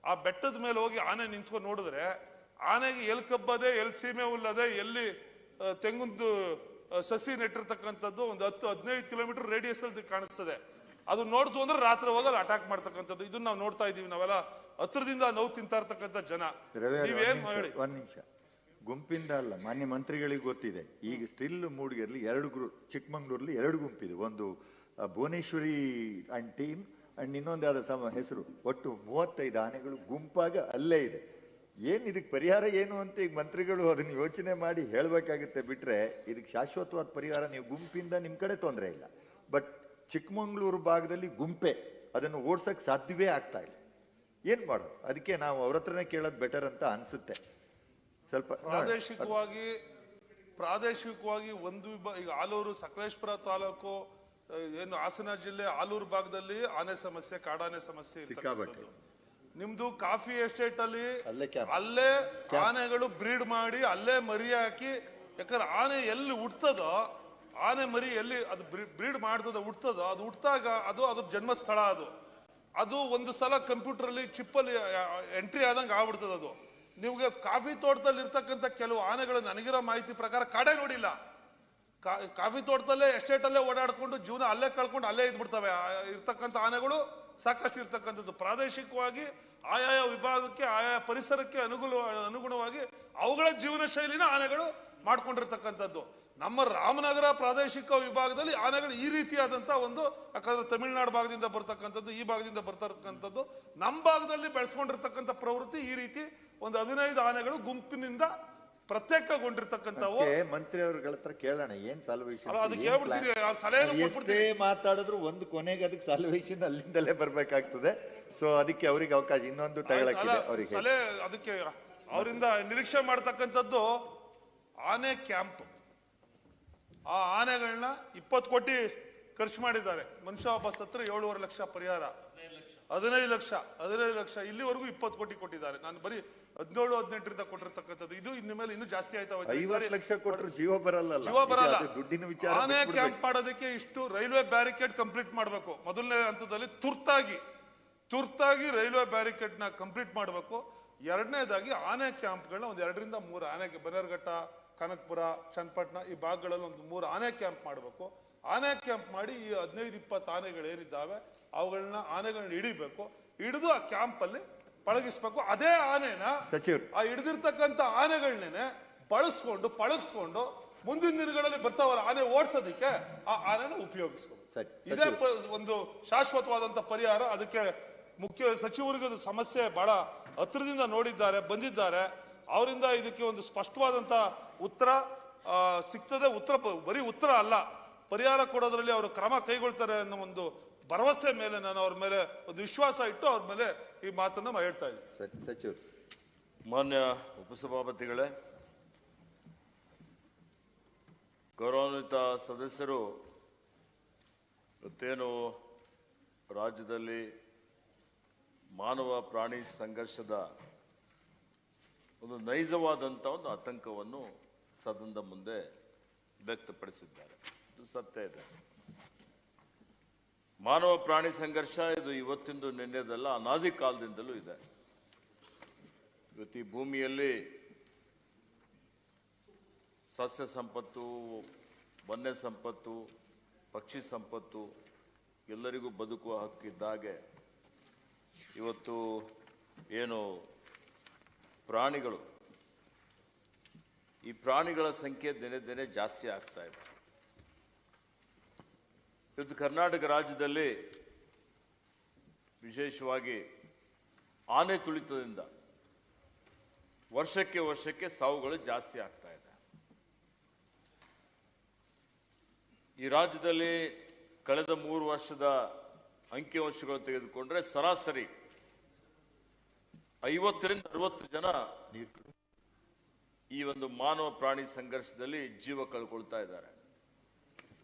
ಆ ಬೆಟ್ಟದ ಮೇಲೆ ಹೋಗಿ ಆನೆ ನಿಂತ್ಕೊಂಡು ನೋಡಿದ್ರೆ ಆನೆಗೆ ಎಲ್ಲಿ ಕಬ್ಬದೆ, ಎಲ್ಲಿ ಸೀಮೆ ಹುಲ್ಲದೆ, ಎಲ್ಲಿ ತೆಂಗುಂದು ಸಸಿ ನೆಟ್ಟಿರ್ತಕ್ಕಂಥದ್ದು ಒಂದು 10-15 ಕಿಲೋಮೀಟರ್ ರೇಡಿಯಸ್ ಅಲ್ಲಿ ಕಾಣಿಸ್ತದೆ. ಅದು ನೋಡ್ತು ಅಂದ್ರೆ ರಾತ್ರಿ ಹೋಗಲ್ಲ ಅಟ್ಯಾಕ್ ಮಾಡ್ತಕ್ಕಂಥದ್ದು. ಇದನ್ನ ನಾವು ನೋಡ್ತಾ ಇದೀವಿ. ನಾವೆಲ್ಲ ಹತ್ರದಿಂದ ನೋವು ತಿಂತಾ ಇರ್ತಕ್ಕಂಥ ಜನ. ನೀವೇನ್ ಹೇಳಿ? ಒಂದ್ ನಿಮಿಷ. ಗುಂಪಿಂದ ಅಲ್ಲ, ಮಾನ್ಯ ಮಂತ್ರಿಗಳಿಗೆ ಗೊತ್ತಿದೆ. ಈಗ ಸ್ಟಿಲ್ ಮೂಡಿಗೆರ್ಲಿ 2 ಗ್ರೂಪ್, ಚಿಕ್ಕಮಂಗ್ಳೂರ್ಲಿ 2 ಗುಂಪಿದೆ. ಒಂದು ಭುವನೇಶ್ವರಿ ಅಂಡ್ ಟೀಮ್ ಅಂಡ್ ಇನ್ನೊಂದು ಯಾವ್ದು ಹೆಸರು. ಒಟ್ಟು 35 ಆನೆಗಳು ಗುಂಪಾಗ ಅಲ್ಲೇ ಇದೆ. ಏನ್ ಇದಕ್ಕೆ ಪರಿಹಾರ ಏನು ಅಂತ ಈಗ ಮಂತ್ರಿಗಳು ಅದನ್ನ ಯೋಚನೆ ಮಾಡಿ ಹೇಳ್ಬೇಕಾಗುತ್ತೆ. ಬಿಟ್ರೆ ಇದಕ್ಕೆ ಶಾಶ್ವತವಾದ ಪರಿಹಾರ ನೀವು ಗುಂಪಿಂದ ನಿಮ್ ಕಡೆ ತೊಂದರೆ ಇಲ್ಲ. ಬಟ್ ಚಿಕ್ಕಮಂಗ್ಳೂರು ಭಾಗದಲ್ಲಿ ಗುಂಪೆ ಅದನ್ನು ಓಡ್ಸಕ್ ಸಾಧ್ಯವೇ ಆಗ್ತಾ ಇಲ್ಲ. ಏನ್ ಮಾಡೋದು? ಅದಕ್ಕೆ ನಾವು ಅವ್ರ ಹತ್ರನೇ ಕೇಳೋದು ಬೆಟರ್ ಅಂತ ಅನ್ಸುತ್ತೆ. ಸ್ವಲ್ಪ ಪ್ರಾದೇಶಿಕವಾಗಿ ಒಂದು ಈಗ ಆಲೂರು, ಸಕಲೇಶ್ಪುರ ತಾಲೂಕು, ಏನು ಹಾಸನ ಜಿಲ್ಲೆ ಆಲೂರು ಭಾಗದಲ್ಲಿ ಆನೆ ಸಮಸ್ಯೆ, ಕಾಡಾನೆ ಸಮಸ್ಯೆ ಇರ್ತಕ್ಕಂಥದ್ದು. ನಿಮ್ದು ಕಾಫಿ ಎಸ್ಟೇಟ್ ಅಲ್ಲಿ ಅಲ್ಲೇ ಆನೆಗಳು ಬ್ರೀಡ್ ಮಾಡಿ ಅಲ್ಲೇ ಮರಿ ಹಾಕಿ, ಯಾಕಂದ್ರೆ ಆನೆ ಎಲ್ಲಿ ಹುಟ್ಟತದೋ, ಆನೆ ಮರಿ ಎಲ್ಲಿ ಅದು ಬ್ರೀಡ್ ಮಾಡ್ತದ ಹುಟ್ಟತದೋ, ಅದು ಹುಟ್ಟಿದಾಗ ಅದ್ರ ಜನ್ಮಸ್ಥಳ. ಅದು ಒಂದು ಸಲ ಕಂಪ್ಯೂಟರ್ ಅಲ್ಲಿ ಚಿಪ್ಪಲ್ಲಿ ಎಂಟ್ರಿ ಆದಂಗೆ ಆಗ್ಬಿಡ್ತದ. ಅದು ನಿಮ್ಗೆ ಕಾಫಿ ತೋಟದಲ್ಲಿ ಇರ್ತಕ್ಕಂಥ ಕೆಲವು ಆನೆಗಳು ನನಗಿರೋ ಮಾಹಿತಿ ಪ್ರಕಾರ ಕಾಡೇ ನೋಡಿಲ್ಲ. ಕಾಫಿ ತೋಟದಲ್ಲೇ ಎಸ್ಟೇಟ್ ಅಲ್ಲೇ ಓಡಾಡ್ಕೊಂಡು ಜೀವನ ಅಲ್ಲೇ ಕಳ್ಕೊಂಡು ಅಲ್ಲೇ ಇದ್ಬಿಡ್ತವೆ. ಇರ್ತಕ್ಕಂಥ ಆನೆಗಳು ಸಾಕಷ್ಟು ಇರ್ತಕ್ಕಂಥದ್ದು. ಪ್ರಾದೇಶಿಕವಾಗಿ ಆಯಾಯ ವಿಭಾಗಕ್ಕೆ, ಆಯಾಯ ಪರಿಸರಕ್ಕೆ ಅನುಗುಣವಾಗಿ ಅವುಗಳ ಜೀವನ ಶೈಲಿನ ಆನೆಗಳು ಮಾಡ್ಕೊಂಡಿರ್ತಕ್ಕಂಥದ್ದು. ನಮ್ಮ ರಾಮನಗರ ಪ್ರಾದೇಶಿಕ ವಿಭಾಗದಲ್ಲಿ ಆನೆಗಳು ಈ ರೀತಿಯಾದಂತ ಒಂದು, ಯಾಕಂದ್ರೆ ತಮಿಳುನಾಡು ಭಾಗದಿಂದ ಬರ್ತಕ್ಕಂಥದ್ದು, ಈ ಭಾಗದಿಂದ ಬರ್ತಕ್ಕಂಥದ್ದು, ನಮ್ಮ ಭಾಗದಲ್ಲಿ ಬೆಳೆಸ್ಕೊಂಡಿರ್ತಕ್ಕಂಥ ಪ್ರವೃತ್ತಿ ಈ ರೀತಿ ಒಂದು 15 ಆನೆಗಳು ಗುಂಪಿನಿಂದ ಪ್ರತ್ಯೇಕಗೊಂಡಿರ್ತಕ್ಕಂಥವು. ಮಂತ್ರಿ ಅವ್ರಗಳ ಹತ್ರ ಕೇಳೋಣ ಏನ್ ಸಾಲ್ವೇಷನ್. ಅದಕ್ಕೆ ಹೇಳ್ಬಿಡ್ತೀನಿ, ಎಷ್ಟೇ ಮಾತಾಡಿದ್ರು ಒಂದು ಕೊನೆಗೆ ಅದಕ್ಕೆ ಸಾಲ್ವೇಷನ್ ಅಲ್ಲಿಂದಲೇ ಬರ್ಬೇಕಾಗ್ತದೆ. ಸೊ ಅದಕ್ಕೆ ಅವ್ರಿಗೆ ಅವಕಾಶ ಇನ್ನೊಂದು ತಗೊಳಕ್ಕಿದೆ ಅವರಿಗೆ. ಅದಕ್ಕೆ ಅವರಿಂದ ನಿರೀಕ್ಷೆ ಮಾಡ್ತಕ್ಕಂಥದ್ದು ಆನೆ ಕ್ಯಾಂಪ್. ಆ ಆನೆಗಳನ್ನ 20 ಕೋಟಿ ಖರ್ಚು ಮಾಡಿದ್ದಾರೆ. ಮನುಷ್ಯ ಒಬ್ಬ ಸತ್ರ 7.5 ಲಕ್ಷ ಪರಿಹಾರ, 15 ಲಕ್ಷ ಇಲ್ಲಿವರೆಗೂ 20 ಕೋಟಿ ಕೊಟ್ಟಿದ್ದಾರೆ. ನಾನು ಬರೀ 17-18ರಿಂದ ಕೊಟ್ಟಿರ್ತಕ್ಕಂಥದ್ದು. ಇದು ಇನ್ನು ಮೇಲೆ ಇನ್ನೂ ಜಾಸ್ತಿ ಆಯ್ತಾ 50 ಲಕ್ಷ ಕೊಟ್ಟರು ಜೀವ ಬರಲ್ಲ. ದುಡ್ಡಿನ ವಿಚಾರ. ಆನೆ ಕ್ಯಾಂಪ್ ಮಾಡೋದಕ್ಕೆ ಇಷ್ಟು ರೈಲ್ವೆ ಬ್ಯಾರಿಕೇಡ್ ಕಂಪ್ಲೀಟ್ ಮಾಡಬೇಕು. ಮೊದಲನೇ ಹಂತದಲ್ಲಿ ತುರ್ತಾಗಿ ರೈಲ್ವೆ ಬ್ಯಾರಿಕೇಡ್ ನ ಕಂಪ್ಲೀಟ್ ಮಾಡಬೇಕು. ಎರಡನೇದಾಗಿ ಆನೆ ಕ್ಯಾಂಪ್ಗಳನ್ನ ಒಂದು 2ರಿಂದ 3 ಆನೆಗೆ ಬನ್ನೇರುಘಟ್ಟ, ಕನಕಪುರ, ಚನ್ನಪಟ್ಟಣ ಈ ಭಾಗಗಳಲ್ಲಿ ಒಂದು 3 ಆನೆ ಕ್ಯಾಂಪ್ ಮಾಡಬೇಕು. ಆನೆ ಕ್ಯಾಂಪ್ ಮಾಡಿ ಈ 15-20 ಆನೆಗಳು ಏನಿದ್ದಾವೆ ಆನೆಗಳನ್ನ ಹಿಡಿಬೇಕು. ಹಿಡಿದು ಆ ಕ್ಯಾಂಪ್ ಅಲ್ಲಿ ಪಳಗಿಸ್ಬೇಕು. ಅದೇ ಆನೆನ ಆ ಹಿಡಿದಿರ್ತಕ್ಕಂಥ ಆನೆಗಳನ್ನೇ ಪಳಗಿಸ್ಕೊಂಡು ಮುಂದಿನ ದಿನಗಳಲ್ಲಿ ಬರ್ತಾವಲ್ಲ ಆನೆ ಓಡಿಸೋದಕ್ಕೆ ಆ ಆನೆನ ಉಪಯೋಗಿಸ್ಬೇಕು. ಇದೇ ಒಂದು ಶಾಶ್ವತವಾದಂತ ಪರಿಹಾರ. ಅದಕ್ಕೆ ಮುಖ್ಯ ಸಚಿವರಿಗೆ ಸಮಸ್ಯೆ ಬಹಳ ಹತ್ರದಿಂದ ನೋಡಿದ್ದಾರೆ, ಬಂದಿದ್ದಾರೆ. ಅವರಿಂದ ಇದಕ್ಕೆ ಒಂದು ಸ್ಪಷ್ಟವಾದಂತ ಉತ್ತರ ಸಿಗ್ತದೆ. ಬರೀ ಉತ್ತರ ಅಲ್ಲ, ಪರಿಹಾರ ಕೊಡೋದ್ರಲ್ಲಿ ಅವರು ಕ್ರಮ ಕೈಗೊಳ್ತಾರೆ ಅನ್ನೋ ಒಂದು ಭರವಸೆ ಮೇಲೆ ನಾನು ಅವ್ರ ಮೇಲೆ ಒಂದು ವಿಶ್ವಾಸ ಇಟ್ಟು ಅವ್ರ ಮೇಲೆ ಈ ಮಾತನ್ನ ಹೇಳ್ತಾ ಇದ್ದೀನಿ. ಸಚಿವರು, ಮಾನ್ಯ ಉಪಸಭಾಪತಿಗಳೇ, ಗೌರವಾನ್ವಿತ ಸದಸ್ಯರು, ಇವತ್ತೇನು ರಾಜ್ಯದಲ್ಲಿ ಮಾನವ ಪ್ರಾಣಿ ಸಂಘರ್ಷದ ಒಂದು ನೈಜವಾದಂಥ ಒಂದು ಆತಂಕವನ್ನು ಸದನದ ಮುಂದೆ ವ್ಯಕ್ತಪಡಿಸಿದ್ದಾರೆ. ಇದು ಸತ್ಯ ಇದೆ. ಮಾನವ ಪ್ರಾಣಿ ಸಂಘರ್ಷ ಇದು ಇವತ್ತಿಂದು ನಿನ್ನೆದಲ್ಲ, ಅನಾದಿ ಕಾಲದಿಂದಲೂ ಇದೆ. ಇವತ್ತು ಈ ಭೂಮಿಯಲ್ಲಿ ಸಸ್ಯ ಸಂಪತ್ತು, ವನ್ಯ ಸಂಪತ್ತು, ಪಕ್ಷಿ ಸಂಪತ್ತು ಎಲ್ಲರಿಗೂ ಬದುಕುವ ಹಕ್ಕಿದ್ದಾಗೆ ಇವತ್ತು ಏನು ಪ್ರಾಣಿಗಳು, ಈ ಪ್ರಾಣಿಗಳ ಸಂಖ್ಯೆ ದಿನೇ ದಿನೇ ಜಾಸ್ತಿ ಆಗ್ತಾ ಇದೆ. ಇವತ್ತು ಕರ್ನಾಟಕ ರಾಜ್ಯದಲ್ಲಿ ವಿಶೇಷವಾಗಿ ಆನೆ ತುಳಿತದಿಂದ ವರ್ಷಕ್ಕೆ ಸಾವುಗಳು ಜಾಸ್ತಿ ಆಗ್ತಾ ಇದೆ. ಈ ರಾಜ್ಯದಲ್ಲಿ ಕಳೆದ 3 ವರ್ಷದ ಅಂಕಿಅಂಶಗಳು ತೆಗೆದುಕೊಂಡ್ರೆ ಸರಾಸರಿ 50ರಿಂದ 60 ಜನ ಈ ಒಂದು ಮಾನವ ಪ್ರಾಣಿ ಸಂಘರ್ಷದಲ್ಲಿ ಜೀವ ಕಳ್ಕೊಳ್ತಾ ಇದ್ದಾರೆ.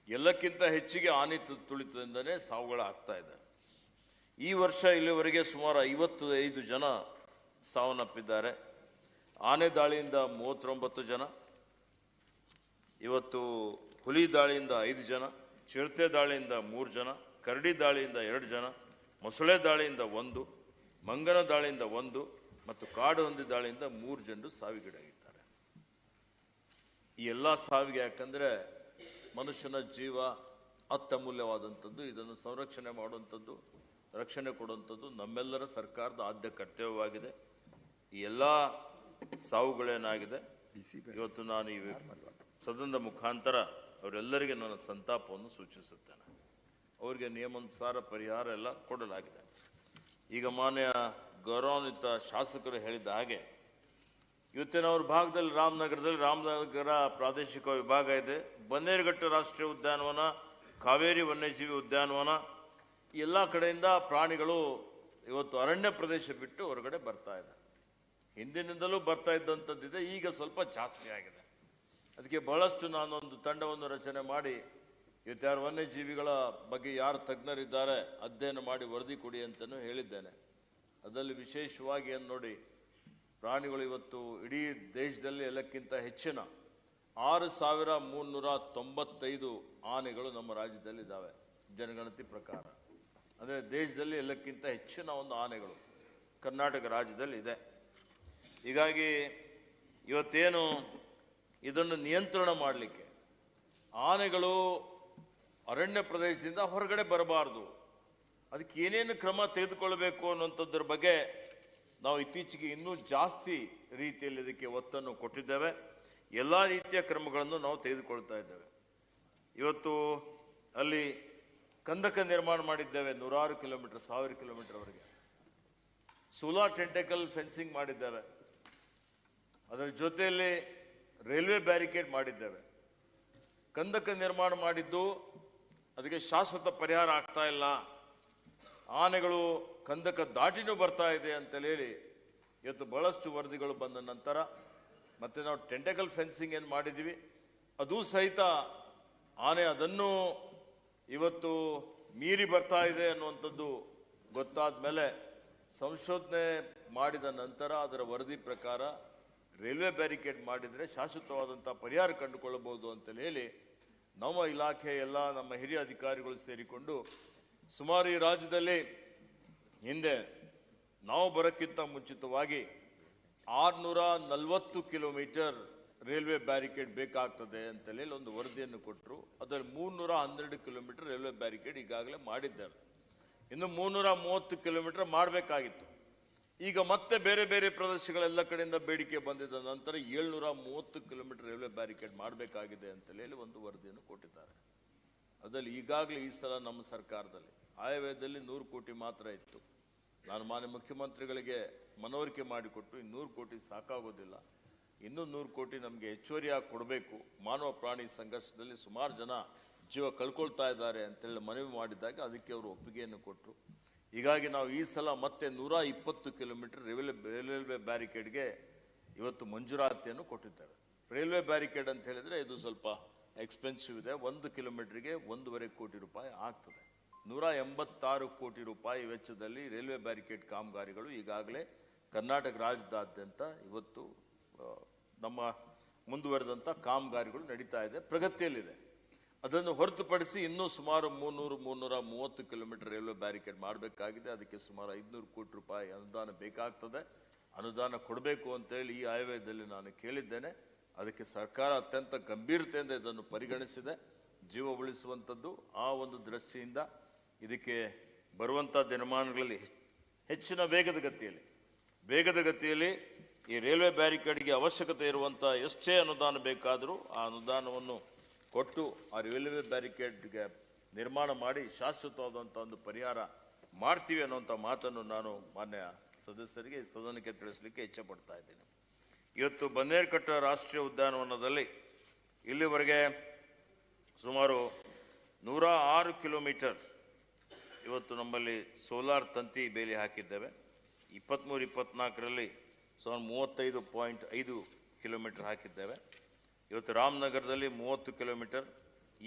ಎಲ್ಲಕ್ಕಿಂತ ಹೆಚ್ಚಿಗೆ ಆನೆ ತುಳಿತದಿಂದನೇ ಸಾವುಗಳಾಗ್ತಾ ಇದೆ. ಈ ವರ್ಷ ಇಲ್ಲಿವರೆಗೆ ಸುಮಾರು 55 ಜನ ಸಾವನ್ನಪ್ಪಿದ್ದಾರೆ. ಆನೆ ದಾಳಿಯಿಂದ 39 ಜನ, ಇವತ್ತು ಹುಲಿ ದಾಳಿಯಿಂದ 5 ಜನ, ಚಿರತೆ ದಾಳಿಯಿಂದ 3 ಜನ, ಕರಡಿ ದಾಳಿಯಿಂದ 2 ಜನ, ಮೊಸಳೆ ದಾಳಿಯಿಂದ 1, ಮಂಗನ ದಾಳಿಯಿಂದ 1 ಮತ್ತು ಕಾಡು ಹಂದಿ ದಾಳಿಯಿಂದ 3 ಜನರು ಸಾವಿಗೀಡಾಗಿದ್ದಾರೆ. ಈ ಎಲ್ಲ ಸಾವಿಗೆ ಯಾಕಂದರೆ ಮನುಷ್ಯನ ಜೀವ ಅತ್ಯಮೂಲ್ಯವಾದಂಥದ್ದು. ಇದನ್ನು ಸಂರಕ್ಷಣೆ ಮಾಡುವಂಥದ್ದು, ರಕ್ಷಣೆ ಕೊಡುವಂಥದ್ದು ನಮ್ಮೆಲ್ಲರ ಸರ್ಕಾರದ ಆದ್ಯ ಕರ್ತವ್ಯವಾಗಿದೆ. ಈ ಎಲ್ಲ ಸಾವುಗಳೇನಾಗಿದೆ, ಇವತ್ತು ನಾನು ಈ ಸದನದ ಮುಖಾಂತರ ಅವರೆಲ್ಲರಿಗೆ ನನ್ನ ಸಂತಾಪವನ್ನು ಸೂಚಿಸುತ್ತೇನೆ. ಅವರಿಗೆ ನಿಯಮಾನುಸಾರ ಪರಿಹಾರ ಎಲ್ಲ ಕೊಡಲಾಗಿದೆ. ಈಗ ಮಾನ್ಯ ಗೌರವಾನ್ವಿತ ಶಾಸಕರು ಹೇಳಿದ ಹಾಗೆ ಇವತ್ತಿನ ಅವ್ರ ಭಾಗದಲ್ಲಿ ರಾಮನಗರ ಪ್ರಾದೇಶಿಕ ವಿಭಾಗ ಇದೆ, ಬನ್ನೇರುಘಟ್ಟ ರಾಷ್ಟ್ರೀಯ ಉದ್ಯಾನವನ, ಕಾವೇರಿ ವನ್ಯಜೀವಿ ಉದ್ಯಾನವನ, ಎಲ್ಲ ಕಡೆಯಿಂದ ಪ್ರಾಣಿಗಳು ಇವತ್ತು ಅರಣ್ಯ ಪ್ರದೇಶ ಬಿಟ್ಟು ಹೊರಗಡೆ ಬರ್ತಾ ಇದೆ. ಹಿಂದಿನಿಂದಲೂ ಬರ್ತಾ ಇದ್ದಂಥದ್ದಿದೆ, ಈಗ ಸ್ವಲ್ಪ ಜಾಸ್ತಿ ಆಗಿದೆ. ಅದಕ್ಕೆ ಬಹಳಷ್ಟು ನಾನೊಂದು ತಂಡವನ್ನು ರಚನೆ ಮಾಡಿ ಇವತ್ತು ಯಾರು ವನ್ಯಜೀವಿಗಳ ಬಗ್ಗೆ ಯಾರು ತಜ್ಞರಿದ್ದಾರೆ ಅಧ್ಯಯನ ಮಾಡಿ ವರದಿ ಕೊಡಿ ಅಂತಲೂ ಹೇಳಿದ್ದೇನೆ. ಅದರಲ್ಲಿ ವಿಶೇಷವಾಗಿ ಏನು ನೋಡಿ, ಪ್ರಾಣಿಗಳು ಇವತ್ತು ಇಡೀ ದೇಶದಲ್ಲಿ ಎಲ್ಲಕ್ಕಿಂತ ಹೆಚ್ಚಿನ 6,395 ಆನೆಗಳು ನಮ್ಮ ರಾಜ್ಯದಲ್ಲಿದ್ದಾವೆ ಜನಗಣತಿ ಪ್ರಕಾರ. ಅಂದರೆ ದೇಶದಲ್ಲಿ ಎಲ್ಲಕ್ಕಿಂತ ಹೆಚ್ಚಿನ ಒಂದು ಆನೆಗಳು ಕರ್ನಾಟಕ ರಾಜ್ಯದಲ್ಲಿ ಇದೆ. ಹೀಗಾಗಿ ಇವತ್ತೇನು ಇದನ್ನು ನಿಯಂತ್ರಣ ಮಾಡಲಿಕ್ಕೆ ಆನೆಗಳು ಅರಣ್ಯ ಪ್ರದೇಶದಿಂದ ಹೊರಗಡೆ ಬರಬಾರ್ದು, ಅದಕ್ಕೆ ಏನೇನು ಕ್ರಮ ತೆಗೆದುಕೊಳ್ಬೇಕು ಅನ್ನುವಂಥದ್ರ ಬಗ್ಗೆ ನಾವು ಇತ್ತೀಚೆಗೆ ಇನ್ನೂ ಜಾಸ್ತಿ ರೀತಿಯಲ್ಲಿ ಇದಕ್ಕೆ ಒತ್ತನ್ನು ಕೊಟ್ಟಿದ್ದೇವೆ. ಎಲ್ಲ ರೀತಿಯ ಕ್ರಮಗಳನ್ನು ನಾವು ತೆಗೆದುಕೊಳ್ತಾ ಇದ್ದೇವೆ. ಇವತ್ತು ಅಲ್ಲಿ ಕಂದಕ ನಿರ್ಮಾಣ ಮಾಡಿದ್ದೇವೆ 100 ಕಿಲೋಮೀಟರ್ 1000 ಕಿಲೋಮೀಟರ್ವರೆಗೆ. ಸೋಲಾರ್ ಟೆಂಟಕಲ್ ಫೆನ್ಸಿಂಗ್ ಮಾಡಿದ್ದೇವೆ. ಅದರ ಜೊತೆಯಲ್ಲಿ ರೈಲ್ವೆ ಬ್ಯಾರಿಕೇಡ್ ಮಾಡಿದ್ದೇವೆ. ಕಂದಕ ನಿರ್ಮಾಣ ಮಾಡಿದ್ದು ಅದಕ್ಕೆ ಶಾಶ್ವತ ಪರಿಹಾರ ಆಗ್ತಾ ಇಲ್ಲ, ಆನೆಗಳು ಕಂದಕ ದಾಟಿನೂ ಬರ್ತಾ ಇದೆ ಅಂತೇಳಿ ಇವತ್ತು ಬಹಳಷ್ಟು ವರದಿಗಳು ಬಂದ ನಂತರ ಮತ್ತೆ ನಾವು ಟೆಂಟಕಲ್ ಫೆನ್ಸಿಂಗ್ ಏನು ಮಾಡಿದ್ದೀವಿ ಅದು ಸಹಿತ ಆನೆ ಅದನ್ನು ಇವತ್ತು ಮೀರಿ ಬರ್ತಾ ಇದೆ ಅನ್ನುವಂಥದ್ದು ಗೊತ್ತಾದ ಮೇಲೆ ಸಂಶೋಧನೆ ಮಾಡಿದ ನಂತರ ಅದರ ವರದಿ ಪ್ರಕಾರ ರೈಲ್ವೆ ಬ್ಯಾರಿಕೇಡ್ ಮಾಡಿದರೆ ಶಾಶ್ವತವಾದಂಥ ಪರಿಹಾರ ಕಂಡುಕೊಳ್ಳಬಹುದು ಅಂತೇಳಿ ನಮ್ಮ ಇಲಾಖೆ ಎಲ್ಲ ನಮ್ಮ ಹಿರಿಯ ಅಧಿಕಾರಿಗಳು ಸೇರಿಕೊಂಡು ಸುಮಾರು ಈ ರಾಜ್ಯದಲ್ಲಿ ಹಿಂದೆ ನಾವು ಬರೋಕ್ಕಿಂತ ಮುಂಚಿತವಾಗಿ 640 ಕಿಲೋಮೀಟರ್ ರೈಲ್ವೆ ಬ್ಯಾರಿಕೇಡ್ ಬೇಕಾಗ್ತದೆ ಅಂತೇಳಿ ಒಂದು ವರದಿಯನ್ನು ಕೊಟ್ಟರು. ಅದರಲ್ಲಿ 312 ಕಿಲೋಮೀಟರ್ ರೈಲ್ವೆ ಬ್ಯಾರಿಕೇಡ್ ಈಗಾಗಲೇ ಮಾಡಿದ್ದಾರೆ. ಇನ್ನು 330 ಕಿಲೋಮೀಟರ್ ಮಾಡಬೇಕಾಗಿತ್ತು. ಈಗ ಮತ್ತೆ ಬೇರೆ ಬೇರೆ ಪ್ರದೇಶಗಳೆಲ್ಲ ಕಡೆಯಿಂದ ಬೇಡಿಕೆ ಬಂದಿದ್ದ ನಂತರ 730 ಕಿಲೋಮೀಟರ್ ರೈಲ್ವೆ ಬ್ಯಾರಿಕೇಡ್ ಮಾಡಬೇಕಾಗಿದೆ ಅಂತೇಳಿ ಒಂದು ವರದಿಯನ್ನು ಕೊಟ್ಟಿದ್ದಾರೆ. ಅದರಲ್ಲಿ ಈಗಾಗಲೇ ಈ ಸಲ ನಮ್ಮ ಸರ್ಕಾರದಲ್ಲಿ ಆಯವ್ಯಯದಲ್ಲಿ 100 ಕೋಟಿ ಮಾತ್ರ ಇತ್ತು. ನಾನು ಮಾನ್ಯ ಮುಖ್ಯಮಂತ್ರಿಗಳಿಗೆ ಮನವರಿಕೆ ಮಾಡಿಕೊಟ್ಟು 100 ಕೋಟಿ ಸಾಕಾಗೋದಿಲ್ಲ, ಇನ್ನೂ 100 ಕೋಟಿ ನಮಗೆ ಹೆಚ್ಚುವರಿಯಾಗಿ ಕೊಡಬೇಕು, ಮಾನವ ಪ್ರಾಣಿ ಸಂಘರ್ಷದಲ್ಲಿ ಸುಮಾರು ಜನ ಜೀವ ಕಳ್ಕೊಳ್ತಾ ಇದ್ದಾರೆ ಅಂತೇಳಿ ಮನವಿ ಮಾಡಿದಾಗ ಅದಕ್ಕೆ ಅವರು ಒಪ್ಪಿಗೆಯನ್ನು ಕೊಟ್ಟರು. ಹೀಗಾಗಿ ನಾವು ಈ ಸಲ ಮತ್ತೆ 120 ಕಿಲೋಮೀಟರ್ ರೈಲ್ವೆ ಬ್ಯಾರಿಕೇಡ್ಗೆ ಇವತ್ತು ಮಂಜೂರಾತಿಯನ್ನು ಕೊಟ್ಟಿದ್ದೇವೆ. ರೈಲ್ವೆ ಬ್ಯಾರಿಕೇಡ್ ಅಂತ ಹೇಳಿದರೆ ಇದು ಸ್ವಲ್ಪ ಎಕ್ಸ್ಪೆನ್ಸಿವ್ ಇದೆ. 1 ಕಿಲೋಮೀಟರ್ಗೆ 1.5 ಕೋಟಿ ರೂಪಾಯಿ ಆಗ್ತದೆ. 186 ಕೋಟಿ ರೂಪಾಯಿ ವೆಚ್ಚದಲ್ಲಿ ರೈಲ್ವೆ ಬ್ಯಾರಿಕೇಡ್ ಕಾಮಗಾರಿಗಳು ಈಗಾಗಲೇ ಕರ್ನಾಟಕ ರಾಜ್ಯದಾದ್ಯಂತ ಇವತ್ತು ನಮ್ಮ ಮುಂದುವರೆದಂಥ ಕಾಮಗಾರಿಗಳು ನಡೀತಾ ಇದೆ, ಪ್ರಗತಿಯಲ್ಲಿದೆ. ಅದನ್ನು ಹೊರತುಪಡಿಸಿ ಇನ್ನೂ ಸುಮಾರು 330 ಕಿಲೋಮೀಟರ್ ರೈಲ್ವೆ ಬ್ಯಾರಿಕೇಡ್ ಮಾಡಬೇಕಾಗಿದೆ. ಅದಕ್ಕೆ ಸುಮಾರು 500 ಕೋಟಿ ರೂಪಾಯಿ ಅನುದಾನ ಬೇಕಾಗ್ತದೆ. ಅನುದಾನ ಕೊಡಬೇಕು ಅಂತೇಳಿ ಈ ಆಯವ್ಯಯದಲ್ಲಿ ನಾನು ಕೇಳಿದ್ದೇನೆ. ಅದಕ್ಕೆ ಸರ್ಕಾರ ಅತ್ಯಂತ ಗಂಭೀರತೆಯಿಂದ ಇದನ್ನು ಪರಿಗಣಿಸಿದೆ. ಜೀವ ಉಳಿಸುವಂಥದ್ದು ಆ ಒಂದು ದೃಷ್ಟಿಯಿಂದ ಇದಕ್ಕೆ ಬರುವಂಥ ದಿನಮಾನಗಳಲ್ಲಿ ಹೆಚ್ಚಿನ ವೇಗದ ಗತಿಯಲ್ಲಿ ಈ ರೈಲ್ವೆ ಬ್ಯಾರಿಕೇಡ್ಗೆ ಅವಶ್ಯಕತೆ ಇರುವಂಥ ಎಷ್ಟೇ ಅನುದಾನ ಬೇಕಾದರೂ ಆ ಅನುದಾನವನ್ನು ಕೊಟ್ಟು ಆ ರೈಲ್ವೆ ಬ್ಯಾರಿಕೇಡ್ಗೆ ನಿರ್ಮಾಣ ಮಾಡಿ ಶಾಶ್ವತವಾದಂಥ ಒಂದು ಪರಿಹಾರ ಮಾಡ್ತೀವಿ ಅನ್ನುವಂಥ ಮಾತನ್ನು ನಾನು ಮಾನ್ಯ ಸದಸ್ಯರಿಗೆ ಸದನಕ್ಕೆ ತಿಳಿಸಲಿಕ್ಕೆ ಇಚ್ಛೆಪಡ್ತಾ ಇದ್ದೀನಿ. ಇವತ್ತು ಬನ್ನೇರುಘಟ್ಟ ರಾಷ್ಟ್ರೀಯ ಉದ್ಯಾನವನದಲ್ಲಿ ಇಲ್ಲಿವರೆಗೆ ಸುಮಾರು 106 ಕಿಲೋಮೀಟರ್ ಇವತ್ತು ನಮ್ಮಲ್ಲಿ ಸೋಲಾರ್ ತಂತಿ ಬೇಲಿ ಹಾಕಿದ್ದೇವೆ. 23-24ರಲ್ಲಿ ಸುಮಾರು 35.5 ಕಿಲೋಮೀಟರ್ ಹಾಕಿದ್ದೇವೆ. ಇವತ್ತು ರಾಮನಗರದಲ್ಲಿ 30 ಕಿಲೋಮೀಟರ್,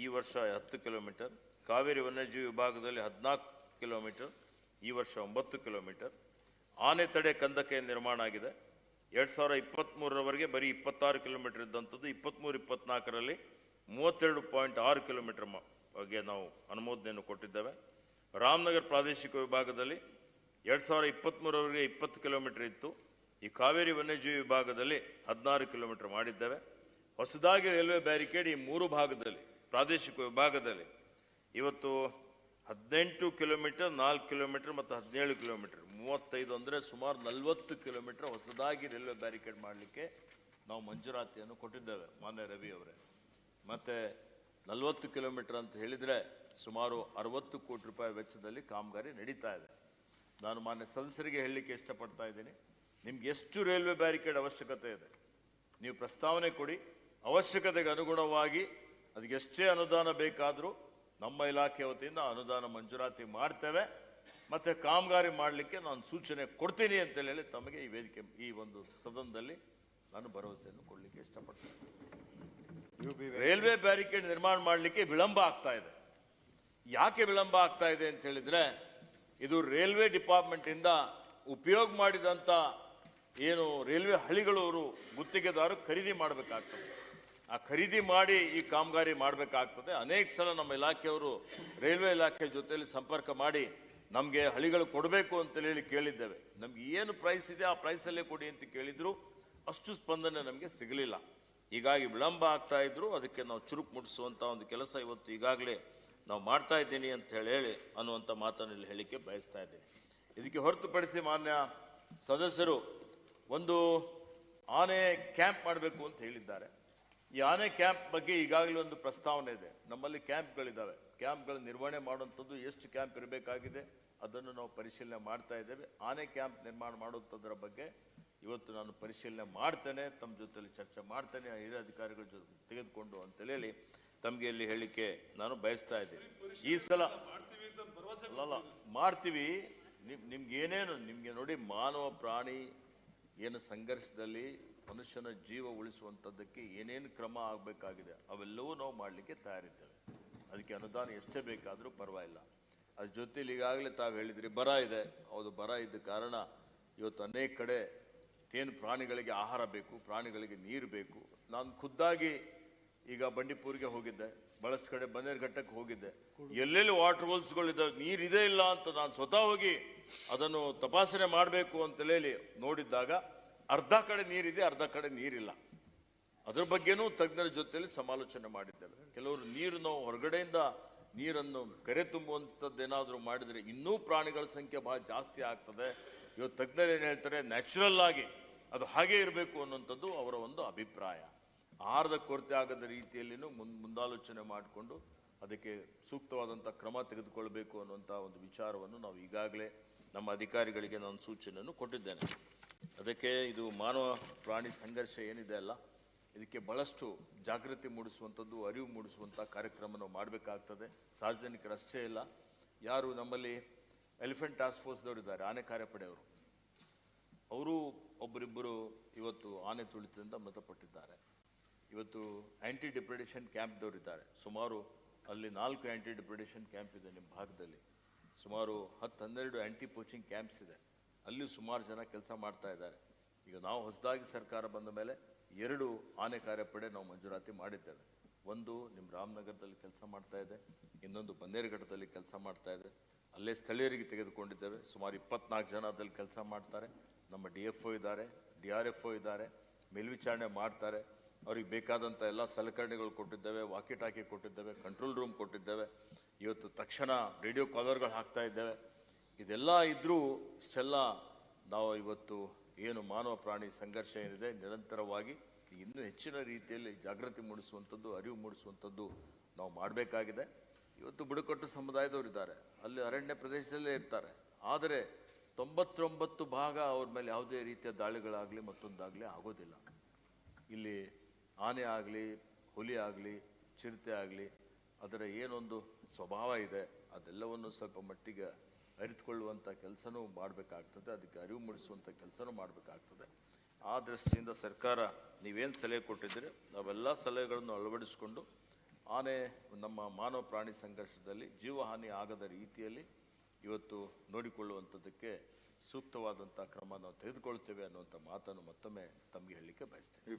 ಈ ವರ್ಷ 10 ಕಿಲೋಮೀಟರ್. ಕಾವೇರಿ ವನ್ಯಜೀವಿ ವಿಭಾಗದಲ್ಲಿ 14 ಕಿಲೋಮೀಟರ್, ಈ ವರ್ಷ 9 ಕಿಲೋಮೀಟರ್. ಆನೆ ತಡೆ ಕಂದಕ ನಿರ್ಮಾಣ ಆಗಿದೆ. 2023ರವರೆಗೆ ಬರೀ 26 ಕಿಲೋಮೀಟರ್ ಇದ್ದಂಥದ್ದು 23-24ರಲ್ಲಿ 32.6 ಕಿಲೋಮೀಟರ್ ಬಗ್ಗೆ ನಾವು ಅನುಮೋದನೆಯನ್ನು ಕೊಟ್ಟಿದ್ದೇವೆ. ರಾಮನಗರ ಪ್ರಾದೇಶಿಕ ವಿಭಾಗದಲ್ಲಿ 2023ರವರೆಗೆ 20 ಕಿಲೋಮೀಟರ್ ಇತ್ತು. ಈ ಕಾವೇರಿ ವನ್ಯಜೀವಿ ವಿಭಾಗದಲ್ಲಿ 16 ಕಿಲೋಮೀಟರ್ ಮಾಡಿದ್ದೇವೆ. ಹೊಸದಾಗಿ ರೈಲ್ವೆ ಬ್ಯಾರಿಕೇಡ್ ಈ 3 ಭಾಗದಲ್ಲಿ ಪ್ರಾದೇಶಿಕ ವಿಭಾಗದಲ್ಲಿ ಇವತ್ತು 18 ಕಿಲೋಮೀಟರ್, 4 ಕಿಲೋಮೀಟರ್ ಮತ್ತು 17 ಕಿಲೋಮೀಟರ್, 35 ಅಂದರೆ ಸುಮಾರು 40 ಕಿಲೋಮೀಟರ್ ಹೊಸದಾಗಿ ರೈಲ್ವೆ ಬ್ಯಾರಿಕೇಡ್ ಮಾಡಲಿಕ್ಕೆ ನಾವು ಮಂಜೂರಾತಿಯನ್ನು ಕೊಟ್ಟಿದ್ದೇವೆ ಮಾನ್ಯ ರವಿ ಅವರೇ. ಮತ್ತು 40 ಕಿಲೋಮೀಟರ್ ಅಂತ ಹೇಳಿದರೆ ಸುಮಾರು 60 ಕೋಟಿ ರೂಪಾಯಿ ವೆಚ್ಚದಲ್ಲಿ ಕಾಮಗಾರಿ ನಡೀತಾ ಇದೆ. ನಾನು ಮಾನ್ಯ ಸದಸ್ಯರಿಗೆ ಹೇಳಲಿಕ್ಕೆ ಇಷ್ಟಪಡ್ತಾ ಇದ್ದೀನಿ, ನಿಮ್ಗೆ ಎಷ್ಟು ರೈಲ್ವೆ ಬ್ಯಾರಿಕೇಡ್ ಅವಶ್ಯಕತೆ ಇದೆ ನೀವು ಪ್ರಸ್ತಾವನೆ ಕೊಡಿ. ಅವಶ್ಯಕತೆಗೆ ಅನುಗುಣವಾಗಿ ಅದಕ್ಕೆ ಎಷ್ಟೇ ಅನುದಾನ ಬೇಕಾದರೂ ನಮ್ಮ ಇಲಾಖೆ ವತಿಯಿಂದ ಅನುದಾನ ಮಂಜೂರಾತಿ ಮಾಡ್ತೇವೆ ಮತ್ತು ಕಾಮಗಾರಿ ಮಾಡಲಿಕ್ಕೆ ನಾನು ಸೂಚನೆ ಕೊಡ್ತೀನಿ ಅಂತೇಳಿ ತಮಗೆ ಈ ವೇದಿಕೆ ಈ ಒಂದು ಸದನದಲ್ಲಿ ನಾನು ಭರವಸೆಯನ್ನು ಕೊಡಲಿಕ್ಕೆ ಇಷ್ಟಪಡ್ತೇನೆ. ರೈಲ್ವೆ ಬ್ಯಾರಿಕೇಡ್ ನಿರ್ಮಾಣ ಮಾಡಲಿಕ್ಕೆ ವಿಳಂಬ ಆಗ್ತಾ ಇದೆ. ಯಾಕೆ ವಿಳಂಬ ಆಗ್ತಾ ಇದೆ ಅಂತ ಹೇಳಿದ್ರೆ, ಇದು ರೈಲ್ವೆ ಡಿಪಾರ್ಟ್ಮೆಂಟಿಂದ ಉಪಯೋಗ ಮಾಡಿದಂಥ ಏನು ರೈಲ್ವೆ ಹಳಿಗಳವರು ಗುತ್ತಿಗೆದಾರರು ಖರೀದಿ ಮಾಡಬೇಕಾಗ್ತದೆ. ಆ ಖರೀದಿ ಮಾಡಿ ಈ ಕಾಮಗಾರಿ ಮಾಡಬೇಕಾಗ್ತದೆ. ಅನೇಕ ಸಲ ನಮ್ಮ ಇಲಾಖೆಯವರು ರೈಲ್ವೆ ಇಲಾಖೆ ಜೊತೆಯಲ್ಲಿ ಸಂಪರ್ಕ ಮಾಡಿ ನಮಗೆ ಹಳಿಗಳು ಕೊಡಬೇಕು ಅಂತೇಳಿ ಕೇಳಿದ್ದೇವೆ. ನಮ್ಗೆ ಏನು ಪ್ರೈಸ್ ಇದೆ ಆ ಪ್ರೈಸಲ್ಲೇ ಕೊಡಿ ಅಂತ ಕೇಳಿದ್ರು, ಅಷ್ಟು ಸ್ಪಂದನೆ ನಮಗೆ ಸಿಗಲಿಲ್ಲ. ಹೀಗಾಗಿ ವಿಳಂಬ ಆಗ್ತಾ ಇದ್ರು. ಅದಕ್ಕೆ ನಾವು ಚುರುಕು ಮುಟ್ಟಿಸುವಂಥ ಒಂದು ಕೆಲಸ ಇವತ್ತು ಈಗಾಗಲೇ ನಾವು ಮಾಡ್ತಾ ಇದ್ದೀನಿ ಅಂತ ಹೇಳಿ ಅನ್ನುವಂಥ ಮಾತನ್ನು ಇಲ್ಲಿ ಹೇಳಲಿಕ್ಕೆ ಬಯಸ್ತಾ ಇದ್ದೀನಿ. ಇದಕ್ಕೆ ಹೊರತುಪಡಿಸಿ ಮಾನ್ಯ ಸದಸ್ಯರು ಒಂದು ಆನೆ ಕ್ಯಾಂಪ್ ಮಾಡಬೇಕು ಅಂತ ಹೇಳಿದ್ದಾರೆ. ಈ ಆನೆ ಕ್ಯಾಂಪ್ ಬಗ್ಗೆ ಈಗಾಗಲೇ ಒಂದು ಪ್ರಸ್ತಾವನೆ ಇದೆ. ನಮ್ಮಲ್ಲಿ ಕ್ಯಾಂಪ್ಗಳಿದ್ದಾವೆ. ಕ್ಯಾಂಪ್ಗಳ ನಿರ್ವಹಣೆ ಮಾಡುವಂಥದ್ದು ಎಷ್ಟು ಕ್ಯಾಂಪ್ ಇರಬೇಕಾಗಿದೆ ಅದನ್ನು ನಾವು ಪರಿಶೀಲನೆ ಮಾಡ್ತಾ ಇದ್ದೇವೆ. ಆನೆ ಕ್ಯಾಂಪ್ ನಿರ್ಮಾಣ ಮಾಡುವಂಥದ್ರ ಬಗ್ಗೆ ಇವತ್ತು ನಾನು ಪರಿಶೀಲನೆ ಮಾಡ್ತೇನೆ, ತಮ್ಮ ಜೊತೆಲಿ ಚರ್ಚೆ ಮಾಡ್ತೇನೆ, ಹಿರಿಯ ಅಧಿಕಾರಿಗಳ ಜೊತೆ ತೆಗೆದುಕೊಂಡು ಅಂತೇಳಿ ತಮಗೆ ಇಲ್ಲಿ ಹೇಳಲಿಕ್ಕೆ ನಾನು ಬಯಸ್ತಾ ಇದ್ದೀನಿ. ಈ ಸಲ ಅಲ್ಲ ಮಾಡ್ತೀವಿ. ನಿಮ್ಗೆ ಏನೇನು ನಿಮಗೆ ನೋಡಿ, ಮಾನವ ಪ್ರಾಣಿ ಏನು ಸಂಘರ್ಷದಲ್ಲಿ ಮನುಷ್ಯನ ಜೀವ ಉಳಿಸುವಂಥದ್ದಕ್ಕೆ ಏನೇನು ಕ್ರಮ ಆಗಬೇಕಾಗಿದೆ ಅವೆಲ್ಲವೂ ನಾವು ಮಾಡಲಿಕ್ಕೆ ತಯಾರಿದ್ದೇವೆ. ಅದಕ್ಕೆ ಅನುದಾನ ಎಷ್ಟೇ ಬೇಕಾದರೂ ಪರವಾಗಿಲ್ಲ. ಅದ್ರ ಜೊತೆಲಿ ಈಗಾಗಲೇ ತಾವು ಹೇಳಿದ್ರಿ ಬರ ಇದೆ. ಹೌದು, ಬರ ಇದ್ದ ಕಾರಣ ಇವತ್ತು ಅನೇಕ ಕಡೆ ಏನು ಪ್ರಾಣಿಗಳಿಗೆ ಆಹಾರ ಬೇಕು, ಪ್ರಾಣಿಗಳಿಗೆ ನೀರು ಬೇಕು. ನಾನು ಖುದ್ದಾಗಿ ಈಗ ಬಂಡೀಪುರಿಗೆ ಹೋಗಿದ್ದೆ, ಬಹಳಷ್ಟು ಕಡೆ ಬನ್ನೇರುಘಟ್ಟಕ್ಕೆ ಹೋಗಿದ್ದೆ. ಎಲ್ಲೆಲ್ಲಿ ವಾಟರ್ ಹೋಲ್ಸ್ಗಳಿದ್ದಾವೆ, ನೀರಿದೆ ಇಲ್ಲ ಅಂತ ನಾನು ಸ್ವತಃ ಹೋಗಿ ಅದನ್ನು ತಪಾಸಣೆ ಮಾಡಬೇಕು ಅಂತೇಳಿ ನೋಡಿದ್ದಾಗ ಅರ್ಧ ಕಡೆ ನೀರಿದೆ, ಅರ್ಧ ಕಡೆ ನೀರಿಲ್ಲ. ಅದ್ರ ಬಗ್ಗೆನೂ ತಜ್ಞರ ಜೊತೆಯಲ್ಲಿ ಸಮಾಲೋಚನೆ ಮಾಡಿದ್ದೇವೆ. ಕೆಲವರು ನೀರು ನಾವು ಹೊರಗಡೆಯಿಂದ ನೀರನ್ನು ಕರೆ ತುಂಬುವಂಥದ್ದೇನಾದರೂ ಮಾಡಿದರೆ ಇನ್ನೂ ಪ್ರಾಣಿಗಳ ಸಂಖ್ಯೆ ಬಹಳ ಜಾಸ್ತಿ ಆಗ್ತದೆ. ಇವತ್ತು ತಜ್ಞರು ಏನು ಹೇಳ್ತಾರೆ, ನ್ಯಾಚುರಲ್ ಆಗಿ ಅದು ಹಾಗೇ ಇರಬೇಕು ಅನ್ನುವಂಥದ್ದು ಅವರ ಒಂದು ಅಭಿಪ್ರಾಯ. ಆಹಾರದ ಕೊರತೆ ಆಗದ ರೀತಿಯಲ್ಲಿನೂ ಮುಂದಾಲೋಚನೆ ಮಾಡಿಕೊಂಡು ಅದಕ್ಕೆ ಸೂಕ್ತವಾದಂಥ ಕ್ರಮ ತೆಗೆದುಕೊಳ್ಬೇಕು ಅನ್ನುವಂಥ ಒಂದು ವಿಚಾರವನ್ನು ನಾವು ಈಗಾಗಲೇ ನಮ್ಮ ಅಧಿಕಾರಿಗಳಿಗೆ ನಾನು ಸೂಚನೆಯನ್ನು ಕೊಟ್ಟಿದ್ದೇನೆ. ಅದಕ್ಕೆ ಇದು ಮಾನವ ಪ್ರಾಣಿ ಸಂಘರ್ಷ ಏನಿದೆ ಅಲ್ಲ, ಇದಕ್ಕೆ ಬಹಳಷ್ಟು ಜಾಗೃತಿ ಮೂಡಿಸುವಂಥದ್ದು, ಅರಿವು ಮೂಡಿಸುವಂಥ ಕಾರ್ಯಕ್ರಮ ನಾವು ಮಾಡಬೇಕಾಗ್ತದೆ. ಸಾರ್ವಜನಿಕರಷ್ಟೇ ಇಲ್ಲ, ಯಾರು ನಮ್ಮಲ್ಲಿ ಎಲಿಫೆಂಟ್ ಟಾಸ್ಕ್ ಫೋರ್ಸ್ದವರಿದ್ದಾರೆ, ಆನೆ ಕಾರ್ಯಪಡೆಯವರು, ಅವರು ಒಬ್ಬರಿಬ್ಬರು ಇವತ್ತು ಆನೆ ತುಳಿತದಿಂದ ಮೃತಪಟ್ಟಿದ್ದಾರೆ. ಇವತ್ತು ಆ್ಯಂಟಿ ಡಿಪ್ರೆಡೇಷನ್ ಕ್ಯಾಂಪ್ದವರಿದ್ದಾರೆ. ಸುಮಾರು ಅಲ್ಲಿ 4 ಆ್ಯಂಟಿ ಡಿಪ್ರೆಡೇಷನ್ ಕ್ಯಾಂಪ್ ಇದೆ ನಿಮ್ಮ ಭಾಗದಲ್ಲಿ. ಸುಮಾರು 10-12 ಆ್ಯಂಟಿ ಪೋಚಿಂಗ್ ಕ್ಯಾಂಪ್ಸ್ ಇದೆ. ಅಲ್ಲಿ ಸುಮಾರು ಜನ ಕೆಲಸ ಮಾಡ್ತಾ ಇದ್ದಾರೆ. ಈಗ ನಾವು ಹೊಸದಾಗಿ ಸರ್ಕಾರ ಬಂದ ಮೇಲೆ 2 ಆನೆ ಕಾರ್ಯಪಡೆ ನಾವು ಮಂಜೂರಾತಿ ಮಾಡಿದ್ದೇವೆ. ಒಂದು ನಿಮ್ಮ ರಾಮನಗರದಲ್ಲಿ ಕೆಲಸ ಮಾಡ್ತಾ ಇದೆ, ಇನ್ನೊಂದು ಬನ್ನೇರುಘಟ್ಟದಲ್ಲಿ ಕೆಲಸ ಮಾಡ್ತಾ ಇದೆ. ಅಲ್ಲೇ ಸ್ಥಳೀಯರಿಗೆ ತೆಗೆದುಕೊಂಡಿದ್ದೇವೆ. ಸುಮಾರು 24 ಜನ ಅದಲ್ಲಿ ಕೆಲಸ ಮಾಡ್ತಾರೆ. ನಮ್ಮ DFO ಇದ್ದಾರೆ, DRFO ಇದ್ದಾರೆ, ಮೇಲ್ವಿಚಾರಣೆ ಮಾಡ್ತಾರೆ. ಅವ್ರಿಗೆ ಬೇಕಾದಂಥ ಎಲ್ಲ ಸಲಕರಣೆಗಳು ಕೊಟ್ಟಿದ್ದೇವೆ, ವಾಕಿ ಟಾಕಿ ಕೊಟ್ಟಿದ್ದೇವೆ, ಕಂಟ್ರೋಲ್ ರೂಮ್ ಕೊಟ್ಟಿದ್ದೇವೆ. ಇವತ್ತು ತಕ್ಷಣ ರೇಡಿಯೋ ಕಾಲರ್ಗಳು ಹಾಕ್ತಾ ಇದ್ದೇವೆ. ಇದೆಲ್ಲ ಇದ್ದರೂ ಇಷ್ಟೆಲ್ಲ ನಾವು ಇವತ್ತು ಏನು ಮಾನವ ಪ್ರಾಣಿ ಸಂಘರ್ಷ ಏನಿದೆ ನಿರಂತರವಾಗಿ ಇನ್ನೂ ಹೆಚ್ಚಿನ ರೀತಿಯಲ್ಲಿ ಜಾಗೃತಿ ಮೂಡಿಸುವಂಥದ್ದು, ಅರಿವು ಮೂಡಿಸುವಂಥದ್ದು ನಾವು ಮಾಡಬೇಕಾಗಿದೆ. ಇವತ್ತು ಬುಡಕಟ್ಟು ಸಮುದಾಯದವರಿದ್ದಾರೆ, ಅಲ್ಲಿ ಅರಣ್ಯ ಪ್ರದೇಶದಲ್ಲೇ ಇರ್ತಾರೆ. ಆದರೆ 99 ಭಾಗ ಅವ್ರ ಮೇಲೆ ಯಾವುದೇ ರೀತಿಯ ದಾಳಿಗಳಾಗಲಿ ಮತ್ತೊಂದಾಗಲಿ ಆಗೋದಿಲ್ಲ. ಇಲ್ಲಿ ಆನೆ ಆಗಲಿ, ಹುಲಿ ಆಗಲಿ, ಚಿರತೆ ಆಗಲಿ, ಅದರ ಏನೊಂದು ಸ್ವಭಾವ ಇದೆ ಅದೆಲ್ಲವನ್ನು ಸ್ವಲ್ಪ ಮಟ್ಟಿಗೆ ಅರಿತುಕೊಳ್ಳುವಂಥ ಕೆಲಸನೂ ಮಾಡಬೇಕಾಗ್ತದೆ. ಅದಕ್ಕೆ ಅರಿವು ಮೂಡಿಸುವಂಥ ಕೆಲಸನೂ ಮಾಡಬೇಕಾಗ್ತದೆ. ಆ ದೃಷ್ಟಿಯಿಂದ ಸರ್ಕಾರ ನೀವೇನು ಸಲಹೆ ಕೊಟ್ಟಿದ್ದೀರಿ ಅವೆಲ್ಲ ಸಲಹೆಗಳನ್ನು ಅಳವಡಿಸಿಕೊಂಡು ಆನೆ ನಮ್ಮ ಮಾನವ ಪ್ರಾಣಿ ಸಂಘರ್ಷದಲ್ಲಿ ಜೀವಹಾನಿ ಆಗದ ರೀತಿಯಲ್ಲಿ ಇವತ್ತು ನೋಡಿಕೊಳ್ಳುವಂಥದ್ದಕ್ಕೆ ಸೂಕ್ತವಾದಂಥ ಕ್ರಮ ನಾವು ತೆಗೆದುಕೊಳ್ತೇವೆ ಅನ್ನುವಂಥ ಮಾತನ್ನು ಮತ್ತೊಮ್ಮೆ ತಮಗೆ ಹೇಳಲಿಕ್ಕೆ ಬಯಸ್ತೇನೆ.